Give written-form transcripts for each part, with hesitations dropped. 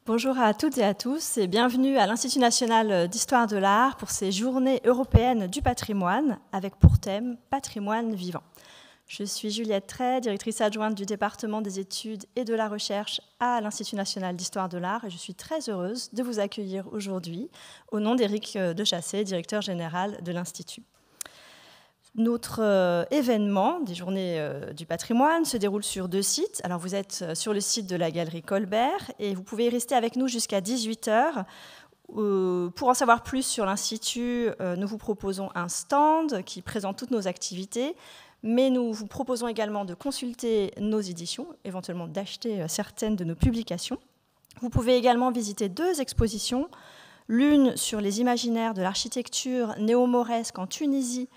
Bonjour à toutes et à tous et bienvenue à l'Institut national d'histoire de l'art pour ces journées européennes du patrimoine avec pour thème Patrimoine vivant. Je suis Juliette Tray, directrice adjointe du département des études et de la recherche à l'Institut national d'histoire de l'art et je suis très heureuse de vous accueillir aujourd'hui au nom d'Éric Dechassé, directeur général de l'Institut. Notre événement des Journées du patrimoine se déroule sur 2 sites. Alors vous êtes sur le site de la Galerie Colbert et vous pouvez y rester avec nous jusqu'à 18h. Pour en savoir plus sur l'Institut, nous vous proposons un stand qui présente toutes nos activités, mais nous vous proposons également de consulter nos éditions, éventuellement d'acheter certaines de nos publications. Vous pouvez également visiter 2 expositions, l'une sur les imaginaires de l'architecture néo-mauresque en Tunisie,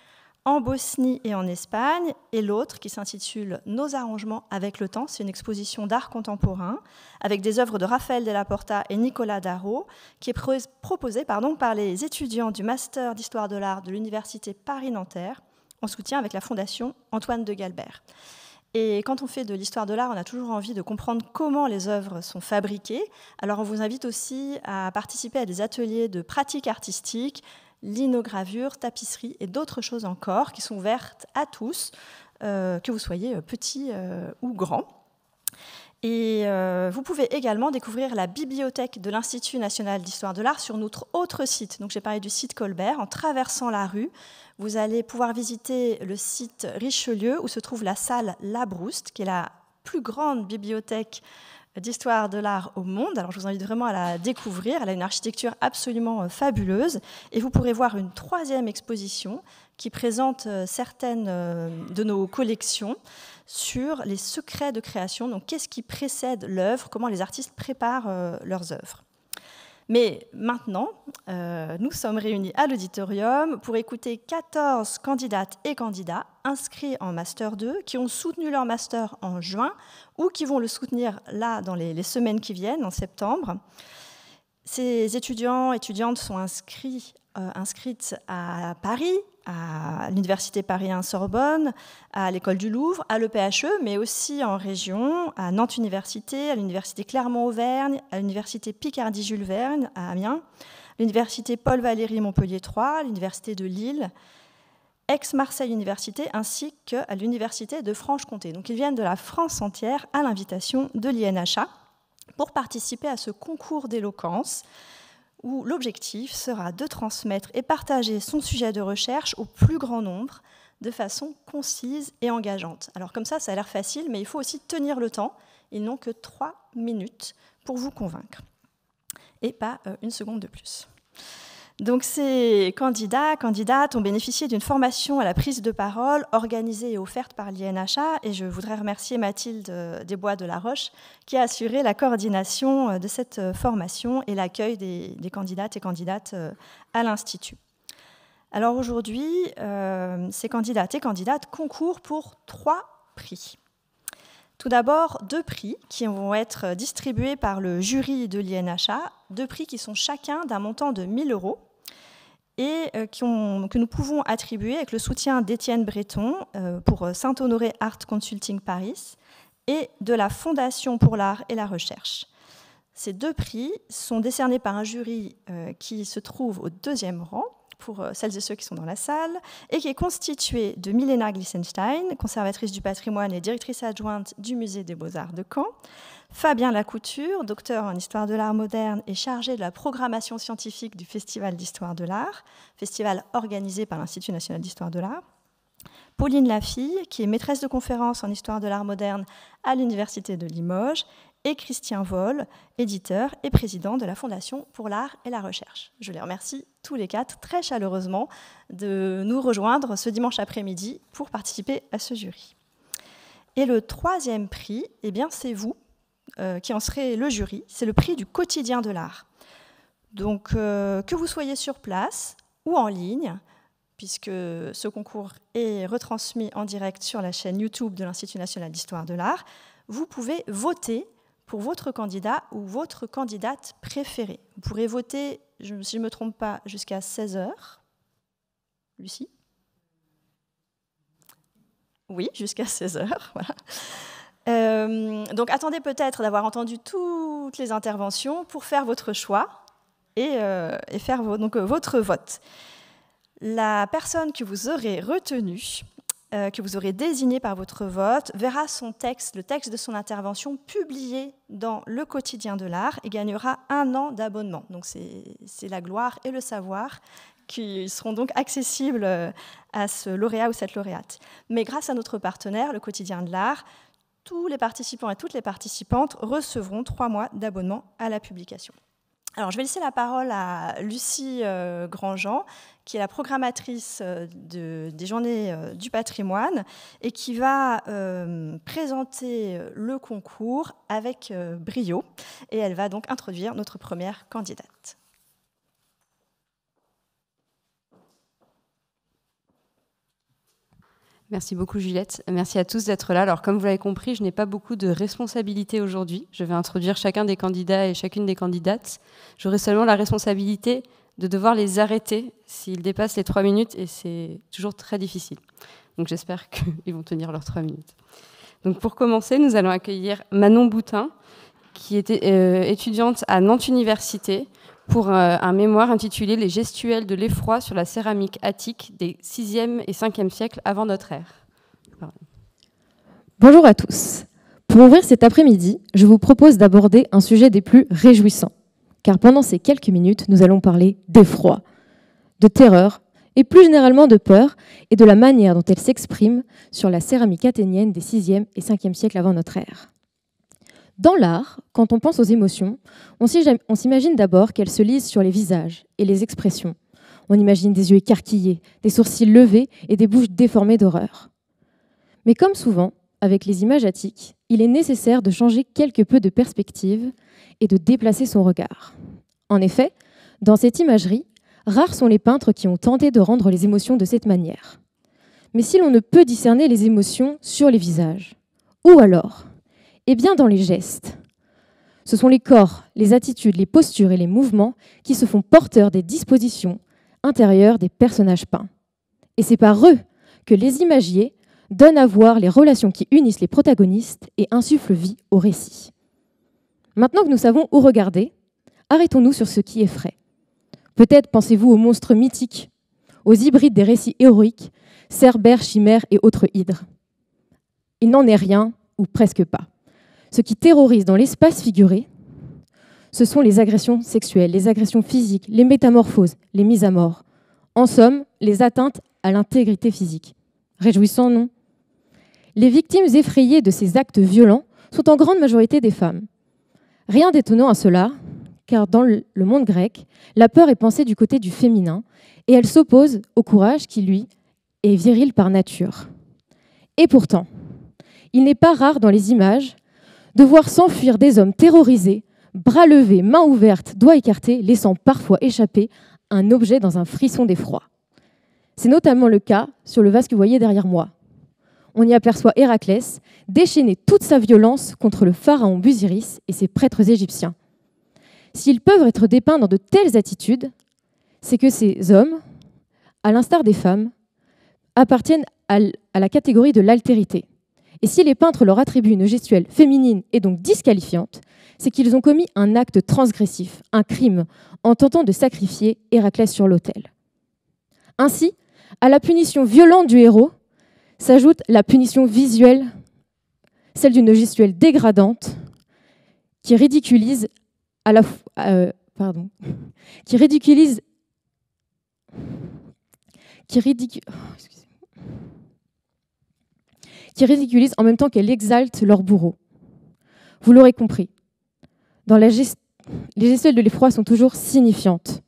en Bosnie et en Espagne, et l'autre qui s'intitule « Nos arrangements avec le temps ». C'est une exposition d'art contemporain avec des œuvres de Raphaël Della Porta et Nicolas Darro, qui est proposée par les étudiants du Master d'Histoire de l'Art de l'Université Paris-Nanterre, en soutien avec la Fondation Antoine de Galbert. Et quand on fait de l'histoire de l'art, on a toujours envie de comprendre comment les œuvres sont fabriquées. Alors on vous invite aussi à participer à des ateliers de pratique artistique, linogravure, tapisserie et d'autres choses encore qui sont ouvertes à tous, que vous soyez petit ou grand. Et vous pouvez également découvrir la bibliothèque de l'Institut national d'histoire de l'art sur notre autre site. Donc j'ai parlé du site Colbert. En traversant la rue, vous allez pouvoir visiter le site Richelieu où se trouve la salle Labrouste, qui est la plus grande bibliothèque d'histoire de l'art au monde. Alors je vous invite vraiment à la découvrir. Elle a une architecture absolument fabuleuse. Et vous pourrez voir une 3e exposition qui présente certaines de nos collections sur les secrets de création. Donc qu'est-ce qui précède l'œuvre, comment les artistes préparent leurs œuvres. Mais maintenant, nous sommes réunis à l'auditorium pour écouter 14 candidates et candidats inscrits en Master 2 qui ont soutenu leur Master en juin ou qui vont le soutenir là dans les semaines qui viennent, en septembre. Ces étudiants et étudiantes sont inscrites à Paris, à l'Université Paris 1 Sorbonne, à l'École du Louvre, à l'EPHE, mais aussi en région, à Nantes Université, à l'Université Clermont-Auvergne, à l'Université Picardie-Jules Verne, à Amiens, l'Université Paul Valéry Montpellier 3, l'Université de Lille, Aix-Marseille Université, ainsi qu'à l'Université de Franche-Comté. Donc ils viennent de la France entière à l'invitation de l'INHA pour participer à ce concours d'éloquence où l'objectif sera de transmettre et partager son sujet de recherche au plus grand nombre de façon concise et engageante. Alors comme ça a l'air facile, mais il faut aussi tenir le temps. Ils n'ont que 3 minutes pour vous convaincre. Et pas une seconde de plus. Donc ces candidates ont bénéficié d'une formation à la prise de parole organisée et offerte par l'INHA et je voudrais remercier Mathilde Desbois de la Roche qui a assuré la coordination de cette formation et l'accueil des candidates et candidates à l'Institut. Alors aujourd'hui, ces candidates et candidates concourent pour 3 prix. Tout d'abord, 2 prix qui vont être distribués par le jury de l'INHA, 2 prix qui sont chacun d'un montant de 1 000 € et que nous pouvons attribuer avec le soutien d'Étienne Breton pour Saint-Honoré Art Consulting Paris et de la Fondation pour l'art et la recherche. Ces 2 prix sont décernés par un jury qui se trouve au 2e rang, pour celles et ceux qui sont dans la salle, et qui est constitué de Milena Glissenstein, conservatrice du patrimoine et directrice adjointe du Musée des Beaux-Arts de Caen, Fabien Lacouture, docteur en histoire de l'art moderne et chargé de la programmation scientifique du Festival d'histoire de l'art, festival organisé par l'Institut national d'histoire de l'art, Pauline Lafille, qui est maîtresse de conférences en histoire de l'art moderne à l'Université de Limoges, et Christian Voll, éditeur et président de la Fondation pour l'art et la recherche. Je les remercie tous les 4 très chaleureusement de nous rejoindre ce dimanche après-midi pour participer à ce jury. Et le 3e prix, eh bien, c'est vous qui en serez le jury. C'est le prix du quotidien de l'art. Donc, que vous soyez sur place ou en ligne, puisque ce concours est retransmis en direct sur la chaîne YouTube de l'Institut national d'histoire de l'art, vous pouvez voter pour votre candidat ou votre candidate préférée. Vous pourrez voter, si je ne me trompe pas, jusqu'à 16h. Lucie ? Oui, jusqu'à 16h. Voilà. Donc attendez peut-être d'avoir entendu tous toutes les interventions pour faire votre choix et faire votre vote. La personne que vous aurez retenue, que vous aurez désignée par votre vote, verra son texte, le texte de son intervention, publié dans le quotidien de l'art et gagnera 1 an d'abonnement. Donc c'est la gloire et le savoir qui seront donc accessibles à ce lauréat ou cette lauréate. Mais grâce à notre partenaire, le quotidien de l'art, tous les participants et toutes les participantes recevront 3 mois d'abonnement à la publication. Alors, je vais laisser la parole à Lucie Grandjean, qui est la programmatrice des Journées du patrimoine et qui va présenter le concours avec brio. Et elle va donc introduire notre première candidate. Merci beaucoup Juliette, merci à tous d'être là. Alors comme vous l'avez compris, je n'ai pas beaucoup de responsabilités aujourd'hui. Je vais introduire chacun des candidats et chacune des candidates. J'aurai seulement la responsabilité de devoir les arrêter s'ils dépassent les 3 minutes et c'est toujours très difficile. Donc j'espère qu'ils vont tenir leurs 3 minutes. Donc pour commencer, nous allons accueillir Manon Boutin, qui était étudiante à Nantes Université, pour un mémoire intitulé « Les gestuels de l'effroi sur la céramique attique des 6e et 5e siècles avant notre ère ». Bonjour à tous. Pour ouvrir cet après-midi, je vous propose d'aborder un sujet des plus réjouissants, car pendant ces quelques minutes, nous allons parler d'effroi, de terreur, et plus généralement de peur, et de la manière dont elle s'exprime sur la céramique athénienne des 6e et 5e siècles avant notre ère. Dans l'art, quand on pense aux émotions, on s'imagine d'abord qu'elles se lisent sur les visages et les expressions. On imagine des yeux écarquillés, des sourcils levés et des bouches déformées d'horreur. Mais comme souvent, avec les images attiques, il est nécessaire de changer quelque peu de perspective et de déplacer son regard. En effet, dans cette imagerie, rares sont les peintres qui ont tenté de rendre les émotions de cette manière. Mais si l'on ne peut discerner les émotions sur les visages, ou alors eh bien dans les gestes. Ce sont les corps, les attitudes, les postures et les mouvements qui se font porteurs des dispositions intérieures des personnages peints. Et c'est par eux que les imagiers donnent à voir les relations qui unissent les protagonistes et insufflent vie au récit. Maintenant que nous savons où regarder, arrêtons-nous sur ce qui effraie. Peut-être pensez-vous aux monstres mythiques, aux hybrides des récits héroïques, cerbères, chimères et autres hydres. Il n'en est rien, ou presque pas. Ce qui terrorise dans l'espace figuré, ce sont les agressions sexuelles, les agressions physiques, les métamorphoses, les mises à mort. En somme, les atteintes à l'intégrité physique. Réjouissant, non ? Les victimes effrayées de ces actes violents sont en grande majorité des femmes. Rien d'étonnant à cela, car dans le monde grec, la peur est pensée du côté du féminin et elle s'oppose au courage qui, lui, est viril par nature. Et pourtant, il n'est pas rare dans les images de voir s'enfuir des hommes terrorisés, bras levés, mains ouvertes, doigts écartés, laissant parfois échapper un objet dans un frisson d'effroi. C'est notamment le cas sur le vase que vous voyez derrière moi. On y aperçoit Héraclès déchaîner toute sa violence contre le pharaon Busiris et ses prêtres égyptiens. S'ils peuvent être dépeints dans de telles attitudes, c'est que ces hommes, à l'instar des femmes, appartiennent à la catégorie de l'altérité. Et si les peintres leur attribuent une gestuelle féminine et donc disqualifiante, c'est qu'ils ont commis un acte transgressif, un crime, en tentant de sacrifier Héraclès sur l'autel. Ainsi, à la punition violente du héros, s'ajoute la punition visuelle, celle d'une gestuelle dégradante, qui ridiculise en même temps qu'elle exalte leur bourreau. Vous l'aurez compris, les gestuelles de l'effroi sont toujours signifiantes.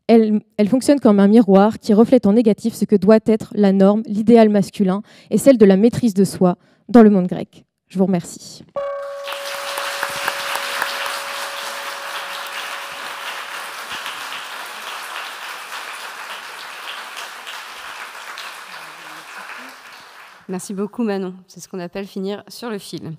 Elles fonctionnent comme un miroir qui reflète en négatif ce que doit être la norme, l'idéal masculin et celle de la maîtrise de soi dans le monde grec. Je vous remercie. Merci beaucoup Manon, c'est ce qu'on appelle finir sur le fil.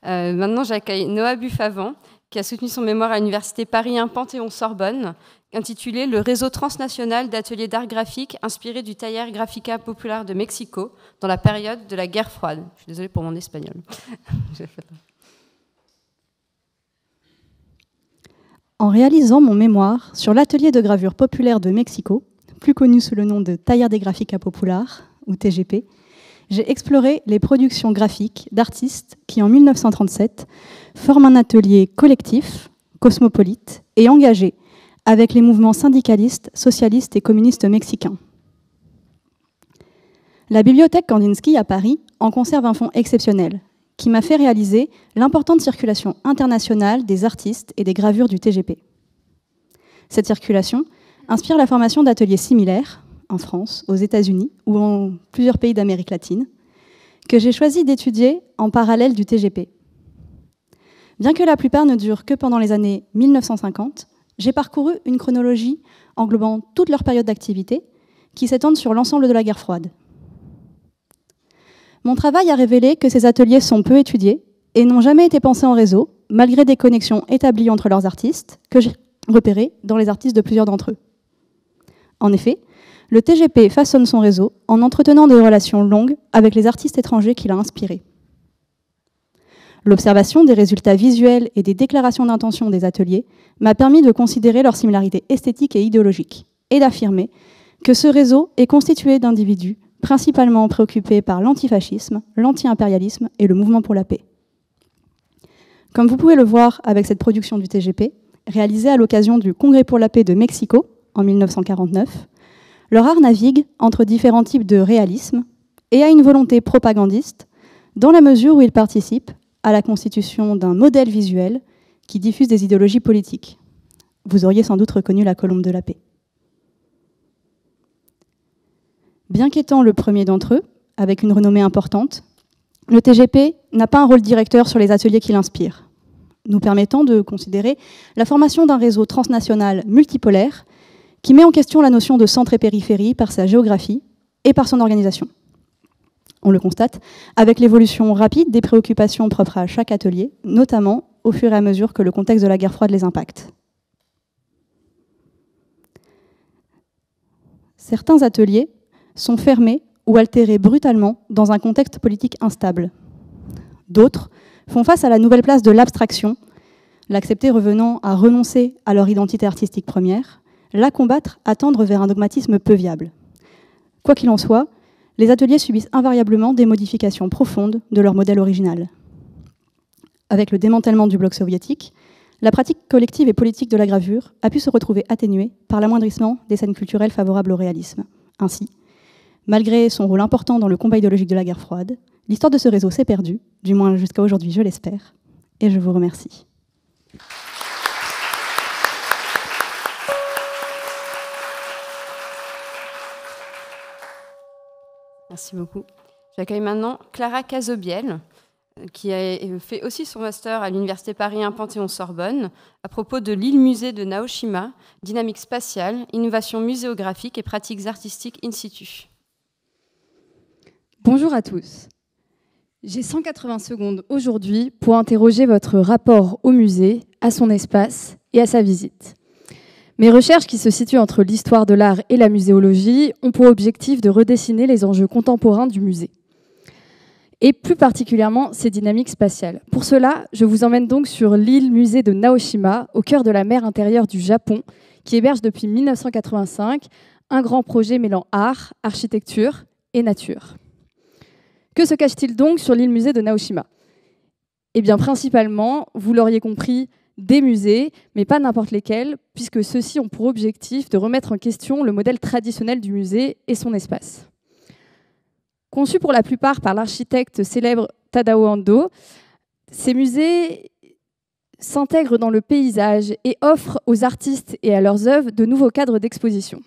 Maintenant j'accueille Noah Buffavant, qui a soutenu son mémoire à l'université Paris 1 Panthéon-Sorbonne, intitulé « Le réseau transnational d'ateliers d'art graphique inspiré du taller Graphica Popular de Mexico dans la période de la guerre froide ». Je suis désolée pour mon espagnol. en réalisant mon mémoire sur l'atelier de gravure populaire de Mexico, plus connu sous le nom de Taller de Gráfica Popular, ou TGP, j'ai exploré les productions graphiques d'artistes qui, en 1937, forment un atelier collectif, cosmopolite et engagé avec les mouvements syndicalistes, socialistes et communistes mexicains. La bibliothèque Kandinsky à Paris en conserve un fonds exceptionnel qui m'a fait réaliser l'importante circulation internationale des artistes et des gravures du TGP. Cette circulation inspire la formation d'ateliers similaires en France, aux États-Unis ou en plusieurs pays d'Amérique latine, que j'ai choisi d'étudier en parallèle du TGP. Bien que la plupart ne durent que pendant les années 1950, j'ai parcouru une chronologie englobant toute leur période d'activité qui s'étendent sur l'ensemble de la guerre froide. Mon travail a révélé que ces ateliers sont peu étudiés et n'ont jamais été pensés en réseau, malgré des connexions établies entre leurs artistes, que j'ai repérées dans les artistes de plusieurs d'entre eux. En effet, le TGP façonne son réseau en entretenant des relations longues avec les artistes étrangers qu'il a inspirés. L'observation des résultats visuels et des déclarations d'intention des ateliers m'a permis de considérer leurs similarités esthétiques et idéologiques et d'affirmer que ce réseau est constitué d'individus principalement préoccupés par l'antifascisme, l'anti-impérialisme et le mouvement pour la paix. Comme vous pouvez le voir avec cette production du TGP, réalisée à l'occasion du Congrès pour la paix de Mexico en 1949, leur art navigue entre différents types de réalisme et a une volonté propagandiste dans la mesure où il participe à la constitution d'un modèle visuel qui diffuse des idéologies politiques. Vous auriez sans doute reconnu la colombe de la paix. Bien qu'étant le premier d'entre eux, avec une renommée importante, le TGP n'a pas un rôle directeur sur les ateliers qui l'inspirent, nous permettant de considérer la formation d'un réseau transnational multipolaire qui met en question la notion de centre et périphérie par sa géographie et par son organisation. On le constate avec l'évolution rapide des préoccupations propres à chaque atelier, notamment au fur et à mesure que le contexte de la guerre froide les impacte. Certains ateliers sont fermés ou altérés brutalement dans un contexte politique instable. D'autres font face à la nouvelle place de l'abstraction, l'accepter revenant à renoncer à leur identité artistique première, la combattre à tendre vers un dogmatisme peu viable. Quoi qu'il en soit, les ateliers subissent invariablement des modifications profondes de leur modèle original. Avec le démantèlement du bloc soviétique, la pratique collective et politique de la gravure a pu se retrouver atténuée par l'amoindrissement des scènes culturelles favorables au réalisme. Ainsi, malgré son rôle important dans le combat idéologique de la guerre froide, l'histoire de ce réseau s'est perdue, du moins jusqu'à aujourd'hui, je l'espère, et je vous remercie. Merci beaucoup. J'accueille maintenant Clara Cazobiel, qui a fait aussi son master à l'Université Paris 1 Panthéon-Sorbonne à propos de l'île-musée de Naoshima, dynamique spatiale, innovation muséographique et pratiques artistiques in situ. Bonjour à tous. J'ai 180 secondes aujourd'hui pour interroger votre rapport au musée, à son espace et à sa visite. Mes recherches, qui se situent entre l'histoire de l'art et la muséologie, ont pour objectif de redessiner les enjeux contemporains du musée, et plus particulièrement ses dynamiques spatiales. Pour cela, je vous emmène donc sur l'île-musée de Naoshima, au cœur de la mer intérieure du Japon, qui héberge depuis 1985 un grand projet mêlant art, architecture et nature. Que se cache-t-il donc sur l'île-musée de Naoshima ? Eh bien, principalement, vous l'auriez compris, des musées, mais pas n'importe lesquels, puisque ceux-ci ont pour objectif de remettre en question le modèle traditionnel du musée et son espace. Conçus pour la plupart par l'architecte célèbre Tadao Ando, ces musées s'intègrent dans le paysage et offrent aux artistes et à leurs œuvres de nouveaux cadres d'exposition.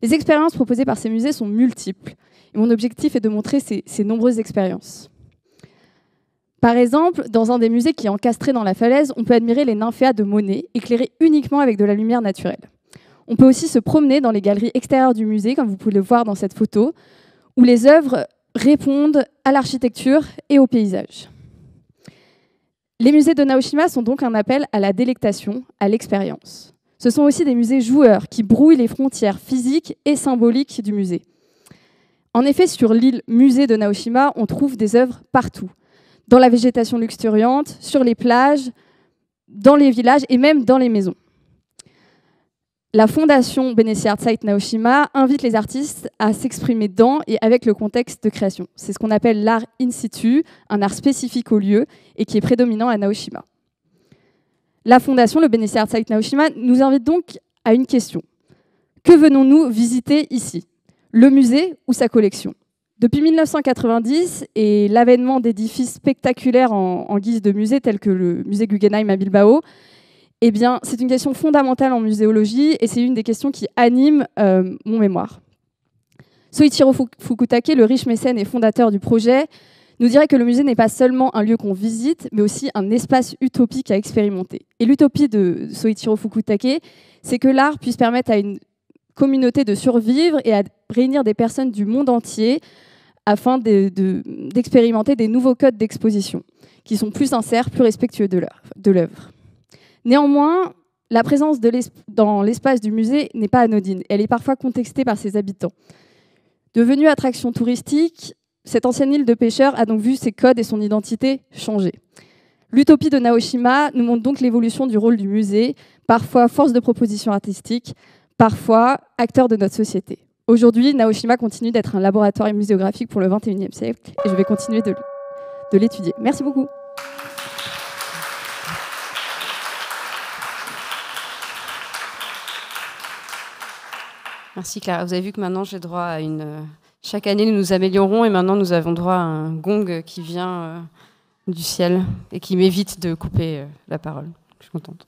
Les expériences proposées par ces musées sont multiples, et mon objectif est de montrer ces nombreuses expériences. Par exemple, dans un des musées qui est encastré dans la falaise, on peut admirer les nymphéas de Monet, éclairés uniquement avec de la lumière naturelle. On peut aussi se promener dans les galeries extérieures du musée, comme vous pouvez le voir dans cette photo, où les œuvres répondent à l'architecture et au paysage. Les musées de Naoshima sont donc un appel à la délectation, à l'expérience. Ce sont aussi des musées joueurs qui brouillent les frontières physiques et symboliques du musée. En effet, sur l'île musée de Naoshima, on trouve des œuvres partout. Dans la végétation luxuriante, sur les plages, dans les villages et même dans les maisons. La fondation Benesse Art Site Naoshima invite les artistes à s'exprimer dans et avec le contexte de création. C'est ce qu'on appelle l'art in situ, un art spécifique au lieu et qui est prédominant à Naoshima. La fondation, le Benesse Art Site Naoshima, nous invite donc à une question. Que venons-nous visiter ici? Le musée ou sa collection? Depuis 1990 et l'avènement d'édifices spectaculaires en guise de musée, tels que le musée Guggenheim à Bilbao, eh bien, c'est une question fondamentale en muséologie et c'est une des questions qui anime mon mémoire. Soichiro Fukutake, le riche mécène et fondateur du projet, nous dirait que le musée n'est pas seulement un lieu qu'on visite, mais aussi un espace utopique à expérimenter. Et l'utopie de Soichiro Fukutake, c'est que l'art puisse permettre à une communauté de survivre et à réunir des personnes du monde entier afin d'expérimenter des nouveaux codes d'exposition qui sont plus sincères, plus respectueux de l'œuvre. Néanmoins, la présence dans l'espace du musée n'est pas anodine. Elle est parfois contestée par ses habitants. Devenue attraction touristique, cette ancienne île de pêcheurs a donc vu ses codes et son identité changer. L'utopie de Naoshima nous montre donc l'évolution du rôle du musée, parfois force de proposition artistique, parfois acteur de notre société. Aujourd'hui, Naoshima continue d'être un laboratoire muséographique pour le XXIe siècle et je vais continuer de l'étudier. Merci beaucoup. Merci Clara. Vous avez vu que maintenant j'ai droit à une... Chaque année nous nous améliorons et maintenant nous avons droit à un gong qui vient du ciel et qui m'évite de couper la parole. Je suis contente.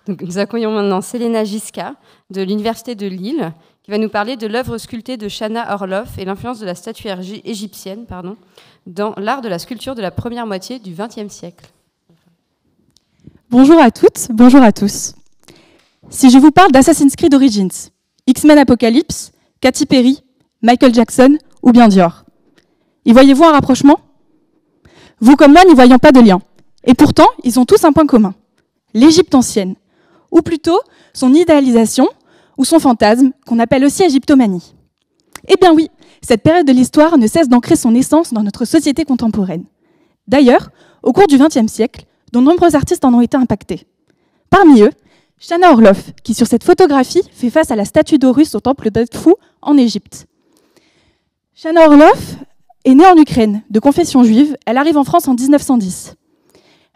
Donc, nous accueillons maintenant Selena Giska de l'Université de Lille qui va nous parler de l'œuvre sculptée de Shana Orloff et l'influence de la statuaire égyptienne dans l'art de la sculpture de la première moitié du XXe siècle. Bonjour à toutes, bonjour à tous. Si je vous parle d'Assassin's Creed Origins, X-Men Apocalypse, Katy Perry, Michael Jackson ou bien Dior, y voyez-vous un rapprochement? Vous comme moi n'y voyons pas de lien. Et pourtant, ils ont tous un point commun. L'Égypte ancienne, ou plutôt son idéalisation ou son fantasme, qu'on appelle aussi égyptomanie. Eh bien oui, cette période de l'histoire ne cesse d'ancrer son essence dans notre société contemporaine. D'ailleurs, au cours du XXe siècle, de nombreux artistes en ont été impactés. Parmi eux, Shana Orloff, qui sur cette photographie fait face à la statue d'Horus au temple d'Edfou en Égypte. Shana Orloff est née en Ukraine, de confession juive. Elle arrive en France en 1910.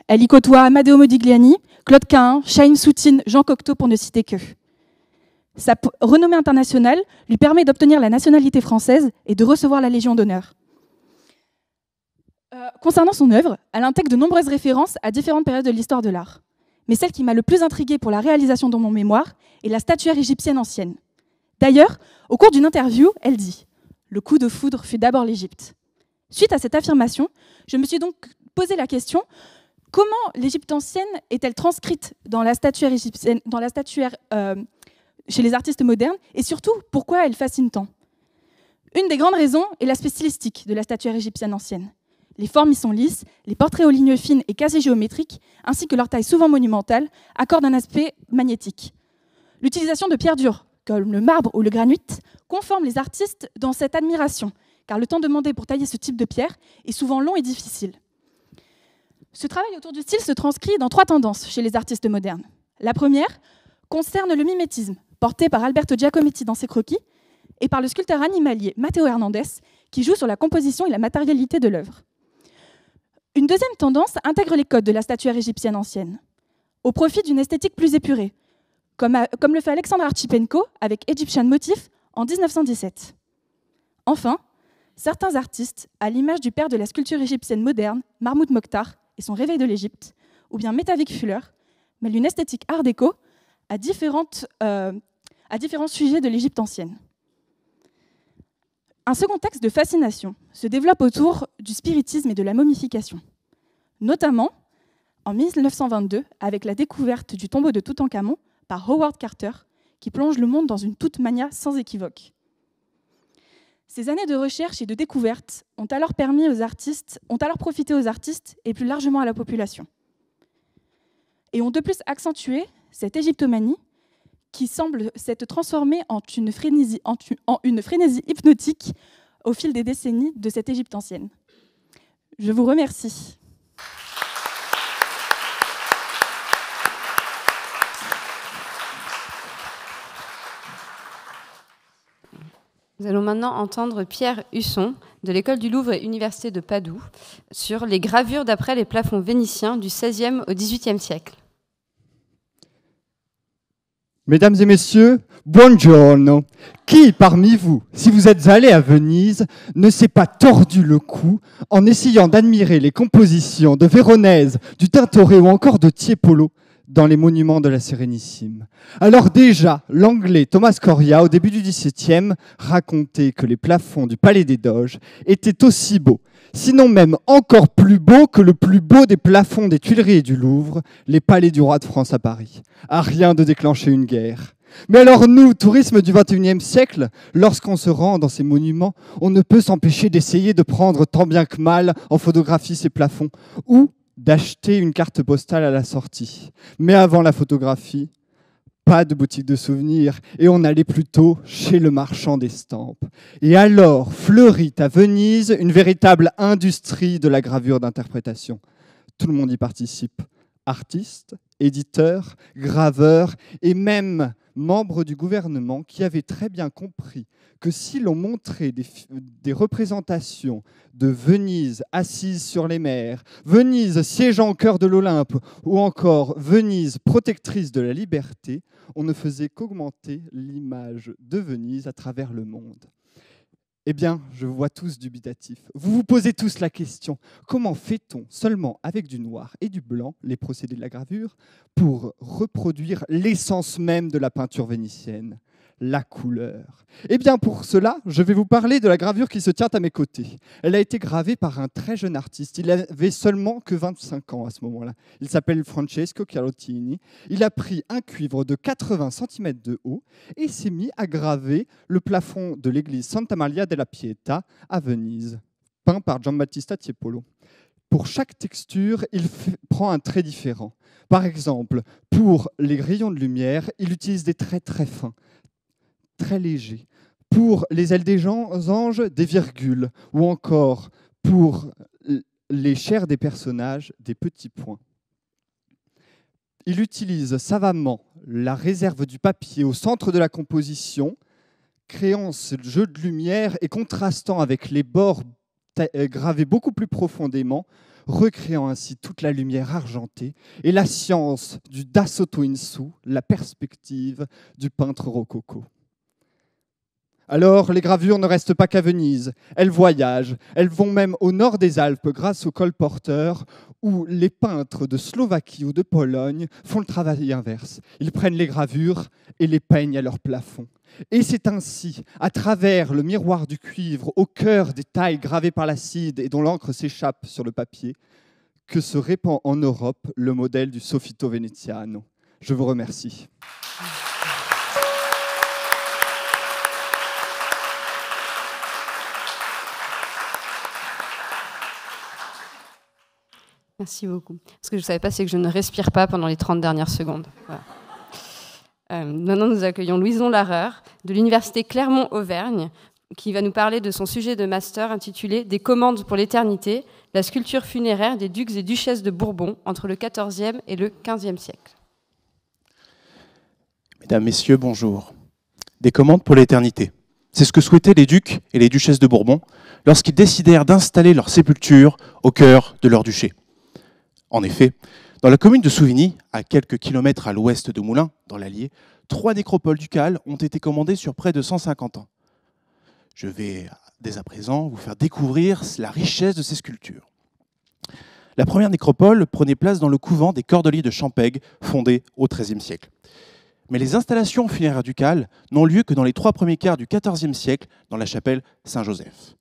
Elle y côtoie Amadeo Modigliani, Claude Cahun, Chaim Soutine, Jean Cocteau, pour ne citer que. Sa renommée internationale lui permet d'obtenir la nationalité française et de recevoir la Légion d'honneur. Concernant son œuvre, elle intègre de nombreuses références à différentes périodes de l'histoire de l'art. Mais celle qui m'a le plus intriguée pour la réalisation de mon mémoire est la statuaire égyptienne ancienne. D'ailleurs, au cours d'une interview, elle dit « Le coup de foudre fut d'abord l'Égypte ». Suite à cette affirmation, je me suis donc posé la question: comment l'Égypte ancienne est-elle transcrite dans la statuaire égyptienne, chez les artistes modernes, et surtout, pourquoi elle fascine tant? Une des grandes raisons est l'aspect stylistique de la statuaire égyptienne ancienne. Les formes y sont lisses, les portraits aux lignes fines et quasi géométriques, ainsi que leur taille souvent monumentale, accordent un aspect magnétique. L'utilisation de pierres dures, comme le marbre ou le granit, conforme les artistes dans cette admiration, car le temps demandé pour tailler ce type de pierre est souvent long et difficile. Ce travail autour du style se transcrit dans 3 tendances chez les artistes modernes. La première concerne le mimétisme, porté par Alberto Giacometti dans ses croquis, et par le sculpteur animalier Matteo Hernandez, qui joue sur la composition et la matérialité de l'œuvre. Une deuxième tendance intègre les codes de la statuaire égyptienne ancienne, au profit d'une esthétique plus épurée, comme le fait Alexandre Archipenko avec Egyptian Motif en 1917. Enfin, certains artistes, à l'image du père de la sculpture égyptienne moderne, Mahmoud Mokhtar, et son Réveil de l'Égypte, ou bien Metavik Fuller, mêlent une esthétique art déco à différents sujets de l'Égypte ancienne. Un second texte de fascination se développe autour du spiritisme et de la momification, notamment en 1922 avec la découverte du tombeau de Toutankhamon par Howard Carter, qui plonge le monde dans une toute mania sans équivoque. Ces années de recherche et de découverte ont alors profité aux artistes et plus largement à la population. Et ont de plus accentué cette égyptomanie qui semble s'être transformée en une frénésie hypnotique au fil des décennies de cette Égypte ancienne. Je vous remercie. Nous allons maintenant entendre Pierre Husson de l'École du Louvre et Université de Padoue sur les gravures d'après les plafonds vénitiens du XVIe au XVIIIe siècle. Mesdames et messieurs, buongiorno. Qui parmi vous, si vous êtes allés à Venise, ne s'est pas tordu le cou en essayant d'admirer les compositions de Véronèse, du Tintoret ou encore de Tiepolo dans les monuments de la Sérénissime? Alors déjà, l'anglais Thomas Coria, au début du XVIIe, racontait que les plafonds du Palais des Doges étaient aussi beaux, sinon même encore plus beaux que le plus beau des plafonds des Tuileries et du Louvre, les palais du roi de France à Paris. À rien de déclencher une guerre. Mais alors nous, tourisme du XXIe siècle, lorsqu'on se rend dans ces monuments, on ne peut s'empêcher d'essayer de prendre tant bien que mal en photographie ces plafonds, ou d'acheter une carte postale à la sortie. Mais avant la photographie, pas de boutique de souvenirs, et on allait plutôt chez le marchand d'estampes. Et alors fleurit à Venise une véritable industrie de la gravure d'interprétation. Tout le monde y participe. Artistes, éditeurs, graveurs et même membres du gouvernement qui avaient très bien compris que si l'on montrait des représentations de Venise assise sur les mers, Venise siégeant au cœur de l'Olympe ou encore Venise protectrice de la liberté, on ne faisait qu'augmenter l'image de Venise à travers le monde. Eh bien, je vous vois tous dubitatifs. Vous vous posez tous la question, comment fait-on seulement avec du noir et du blanc, les procédés de la gravure, pour reproduire l'essence même de la peinture vénitienne, la couleur? Eh bien, pour cela, je vais vous parler de la gravure qui se tient à mes côtés. Elle a été gravée par un très jeune artiste. Il avait seulement que 25 ans à ce moment-là. Il s'appelle Francesco Chiarottini. Il a pris un cuivre de 80 cm de haut et s'est mis à graver le plafond de l'église Santa Maria della Pietà à Venise, peint par Giambattista Tiepolo. Pour chaque texture, il prend un trait différent. Par exemple, pour les rayons de lumière, il utilise des traits très fins, très léger. Pour les ailes des anges, des virgules, ou encore pour les chairs des personnages, des petits points. Il utilise savamment la réserve du papier au centre de la composition, créant ce jeu de lumière et contrastant avec les bords gravés beaucoup plus profondément, recréant ainsi toute la lumière argentée et la science du Da sotto in su, la perspective du peintre rococo. Alors, les gravures ne restent pas qu'à Venise, elles voyagent, elles vont même au nord des Alpes grâce au colporteur, où les peintres de Slovaquie ou de Pologne font le travail inverse. Ils prennent les gravures et les peignent à leur plafond. Et c'est ainsi, à travers le miroir du cuivre, au cœur des tailles gravées par l'acide et dont l'encre s'échappe sur le papier, que se répand en Europe le modèle du Soffitto Veneziano. Je vous remercie. Merci beaucoup. Ce que je ne savais pas, c'est que je ne respire pas pendant les 30 dernières secondes. Voilà. Maintenant, nous accueillons Louison Larreur de l'Université Clermont-Auvergne qui va nous parler de son sujet de master intitulé « Des commandes pour l'éternité, la sculpture funéraire des ducs et duchesses de Bourbon entre le XIVe et le XVe siècle ». Mesdames, Messieurs, bonjour. Des commandes pour l'éternité. C'est ce que souhaitaient les ducs et les duchesses de Bourbon lorsqu'ils décidèrent d'installer leur sépulture au cœur de leur duché. En effet, dans la commune de Souvigny, à quelques kilomètres à l'ouest de Moulins, dans l'Allier, 3 nécropoles ducales ont été commandées sur près de 150 ans. Je vais dès à présent vous faire découvrir la richesse de ces sculptures. La première nécropole prenait place dans le couvent des Cordeliers de Champaigne, fondé au XIIIe siècle. Mais les installations funéraires ducales n'ont lieu que dans les 3 premiers quarts du XIVe siècle, dans la chapelle Saint-Joseph.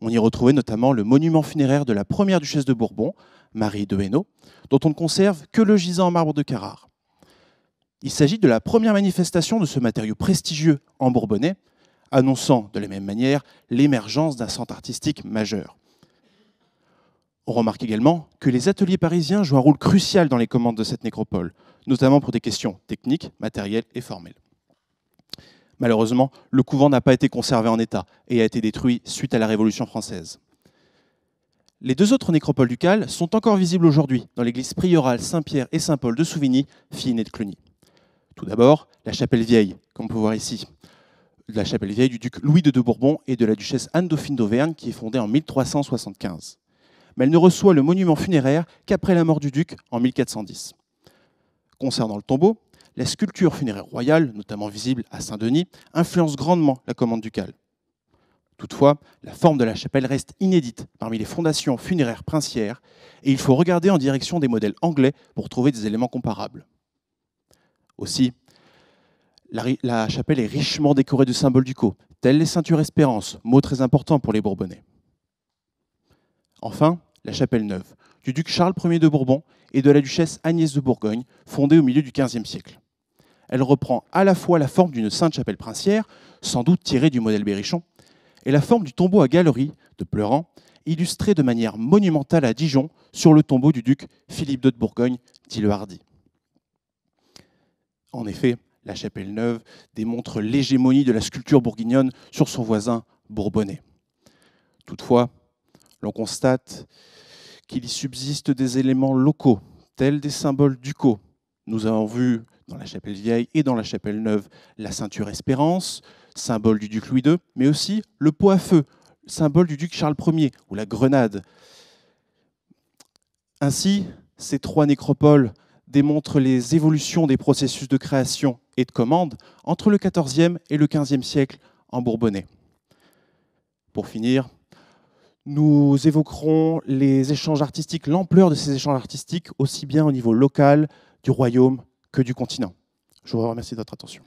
On y retrouvait notamment le monument funéraire de la première duchesse de Bourbon, Marie de Hainaut, dont on ne conserve que le gisant en marbre de Carrare. Il s'agit de la première manifestation de ce matériau prestigieux en bourbonnais, annonçant de la même manière l'émergence d'un centre artistique majeur. On remarque également que les ateliers parisiens jouent un rôle crucial dans les commandes de cette nécropole, notamment pour des questions techniques, matérielles et formelles. Malheureusement, le couvent n'a pas été conservé en état et a été détruit suite à la Révolution française. Les 2 autres nécropoles ducales sont encore visibles aujourd'hui dans l'église priorale Saint-Pierre et Saint-Paul de Souvigny, fille née de Cluny. Tout d'abord, la chapelle vieille, comme on peut voir ici, la chapelle vieille du duc Louis II de Bourbon et de la duchesse Anne-Dauphine d'Auvergne, qui est fondée en 1375. Mais elle ne reçoit le monument funéraire qu'après la mort du duc en 1410. Concernant le tombeau, la sculpture funéraire royale, notamment visible à Saint-Denis, influence grandement la commande ducale. Toutefois, la forme de la chapelle reste inédite parmi les fondations funéraires princières et il faut regarder en direction des modèles anglais pour trouver des éléments comparables. Aussi, la chapelle est richement décorée de symboles ducaux, tels les ceintures Espérance, mot très important pour les Bourbonnais. Enfin, la chapelle neuve, du duc Charles Ier de Bourbon et de la duchesse Agnès de Bourgogne, fondée au milieu du XVe siècle. Elle reprend à la fois la forme d'une sainte chapelle princière, sans doute tirée du modèle berrichon, et la forme du tombeau à galerie de Pleurant, illustré de manière monumentale à Dijon sur le tombeau du duc Philippe II de Bourgogne, dit le Hardy. En effet, la chapelle neuve démontre l'hégémonie de la sculpture bourguignonne sur son voisin bourbonnais. Toutefois, l'on constate qu'il y subsiste des éléments locaux, tels des symboles ducaux. Nous avons vu dans la chapelle vieille et dans la chapelle neuve la ceinture Espérance, symbole du duc Louis II, mais aussi le pot à feu, symbole du duc Charles Ier, ou la grenade. Ainsi, ces trois nécropoles démontrent les évolutions des processus de création et de commande entre le XIVe et le XVe siècle en Bourbonnais. Pour finir, nous évoquerons les échanges artistiques, l'ampleur de ces échanges artistiques, aussi bien au niveau local, du royaume, que du continent. Je vous remercie de votre attention.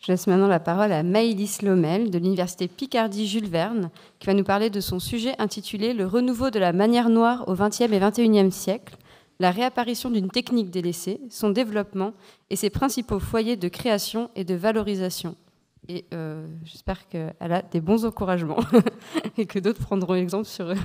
Je laisse maintenant la parole à Maëlys Lomel de l'Université Picardie-Jules Verne, qui va nous parler de son sujet intitulé « Le renouveau de la manière noire au XXe et XXIe siècle, la réapparition d'une technique délaissée, son développement et ses principaux foyers de création et de valorisation ». Et j'espère qu'elle a des bons encouragements et que d'autres prendront exemple sur eux.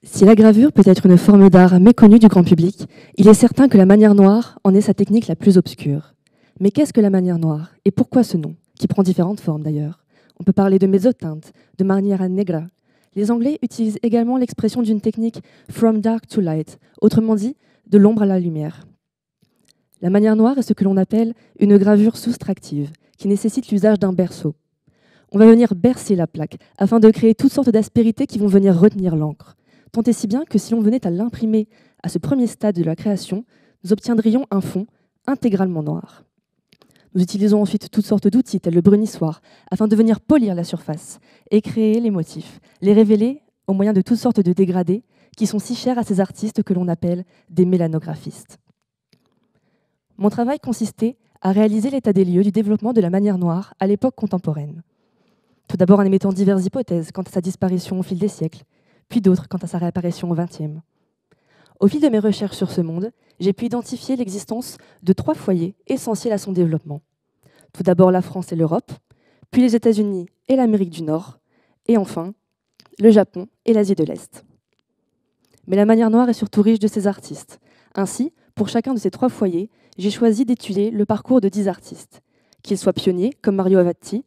Si la gravure peut être une forme d'art méconnue du grand public, il est certain que la manière noire en est sa technique la plus obscure. Mais qu'est-ce que la manière noire et pourquoi ce nom, qui prend différentes formes d'ailleurs? On peut parler de mezzotintes, de maniera negra. Les Anglais utilisent également l'expression d'une technique « from dark to light », autrement dit, de l'ombre à la lumière. La manière noire est ce que l'on appelle une gravure soustractive, qui nécessite l'usage d'un berceau. On va venir bercer la plaque, afin de créer toutes sortes d'aspérités qui vont venir retenir l'encre. Tant et si bien que si l'on venait à l'imprimer à ce premier stade de la création, nous obtiendrions un fond intégralement noir. Nous utilisons ensuite toutes sortes d'outils tels le brunissoir afin de venir polir la surface et créer les motifs, les révéler au moyen de toutes sortes de dégradés qui sont si chers à ces artistes que l'on appelle des mélanographistes. Mon travail consistait à réaliser l'état des lieux du développement de la manière noire à l'époque contemporaine. Tout d'abord en émettant diverses hypothèses quant à sa disparition au fil des siècles, puis d'autres quant à sa réapparition au XXe. Au fil de mes recherches sur ce monde, j'ai pu identifier l'existence de 3 foyers essentiels à son développement. Tout d'abord la France et l'Europe, puis les États-Unis et l'Amérique du Nord, et enfin le Japon et l'Asie de l'Est. Mais la manière noire est surtout riche de ses artistes. Ainsi, pour chacun de ces 3 foyers, j'ai choisi d'étudier le parcours de 10 artistes, qu'ils soient pionniers comme Mario Avatti,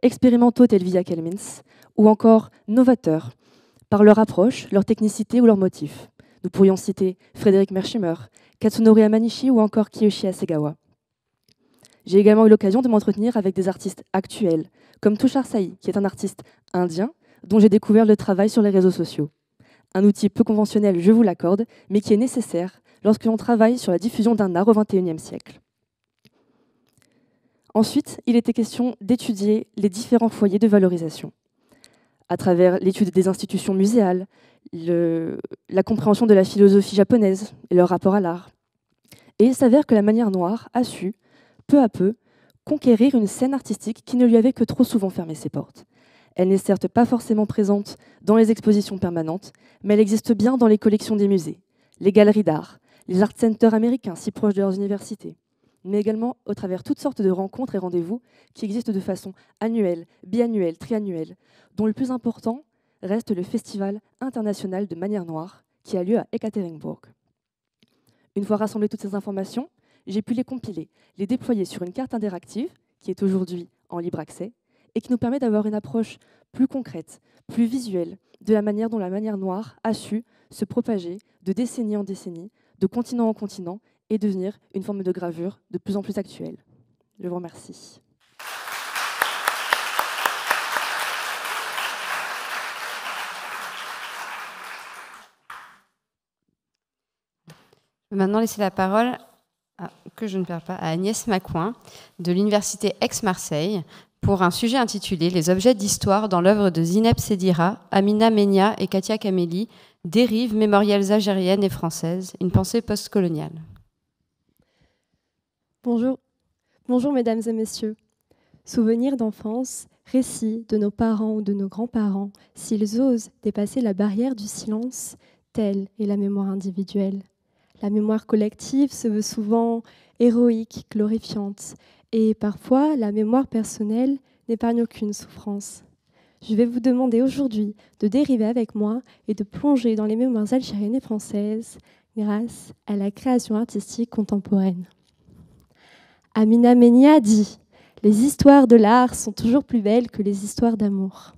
expérimentaux tels Via Kelmins, ou encore novateurs, par leur approche, leur technicité ou leurs motifs. Nous pourrions citer Frédéric Merschimer, Katsunori Amanishi ou encore Kiyoshi Hasegawa. J'ai également eu l'occasion de m'entretenir avec des artistes actuels, comme Tushar Sai, qui est un artiste indien dont j'ai découvert le travail sur les réseaux sociaux. Un outil peu conventionnel, je vous l'accorde, mais qui est nécessaire lorsque l'on travaille sur la diffusion d'un art au XXIe siècle. Ensuite, il était question d'étudier les différents foyers de valorisation, à travers l'étude des institutions muséales, la compréhension de la philosophie japonaise et leur rapport à l'art. Et il s'avère que la manière noire a su, peu à peu, conquérir une scène artistique qui ne lui avait que trop souvent fermé ses portes. Elle n'est certes pas forcément présente dans les expositions permanentes, mais elle existe bien dans les collections des musées, les galeries d'art, les art centers américains si proches de leurs universités, mais également au travers toutes sortes de rencontres et rendez-vous qui existent de façon annuelle, biannuelle, triannuelle, dont le plus important reste le Festival international de manière noire qui a lieu à Ekaterinbourg. Une fois rassemblées toutes ces informations, j'ai pu les compiler, les déployer sur une carte interactive qui est aujourd'hui en libre accès et qui nous permet d'avoir une approche plus concrète, plus visuelle, de la manière dont la manière noire a su se propager de décennie en décennie, de continent en continent, et devenir une forme de gravure de plus en plus actuelle. Je vous remercie. Je vais maintenant laisser la parole, que je ne perds pas, à Agnès Macoin de l'Université Aix-Marseille pour un sujet intitulé « Les objets d'histoire dans l'œuvre de Zineb Sedira, Amina Menia et Katia Kameli, dérives mémorielles algériennes et françaises, une pensée postcoloniale ». Bonjour. Bonjour mesdames et messieurs. Souvenirs d'enfance, récits de nos parents ou de nos grands-parents, s'ils osent dépasser la barrière du silence, telle est la mémoire individuelle. La mémoire collective se veut souvent héroïque, glorifiante, et parfois la mémoire personnelle n'épargne aucune souffrance. Je vais vous demander aujourd'hui de dériver avec moi et de plonger dans les mémoires algériennes et françaises grâce à la création artistique contemporaine. Amina Menia dit « Les histoires de l'art sont toujours plus belles que les histoires d'amour ».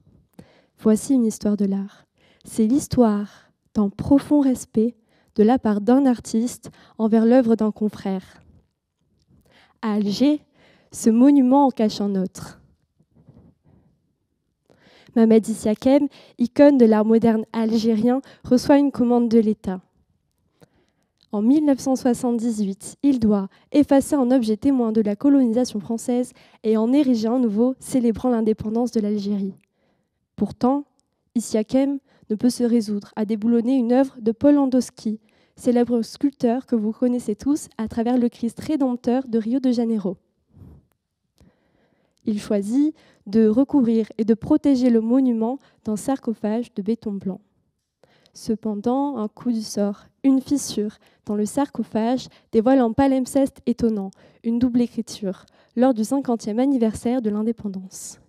Voici une histoire de l'art. C'est l'histoire d'un profond respect de la part d'un artiste envers l'œuvre d'un confrère. À Alger, ce monument en cache un autre. Mohamed Issiakem, icône de l'art moderne algérien, reçoit une commande de l'État. En 1978, il doit effacer un objet témoin de la colonisation française et en ériger un nouveau célébrant l'indépendance de l'Algérie. Pourtant, Issiakem ne peut se résoudre à déboulonner une œuvre de Paul Landowski, célèbre sculpteur que vous connaissez tous à travers le Christ rédempteur de Rio de Janeiro. Il choisit de recouvrir et de protéger le monument d'un sarcophage de béton blanc. Cependant, un coup du sort, une fissure dans le sarcophage dévoile un palimpseste étonnant, une double écriture, lors du 50e anniversaire de l'indépendance.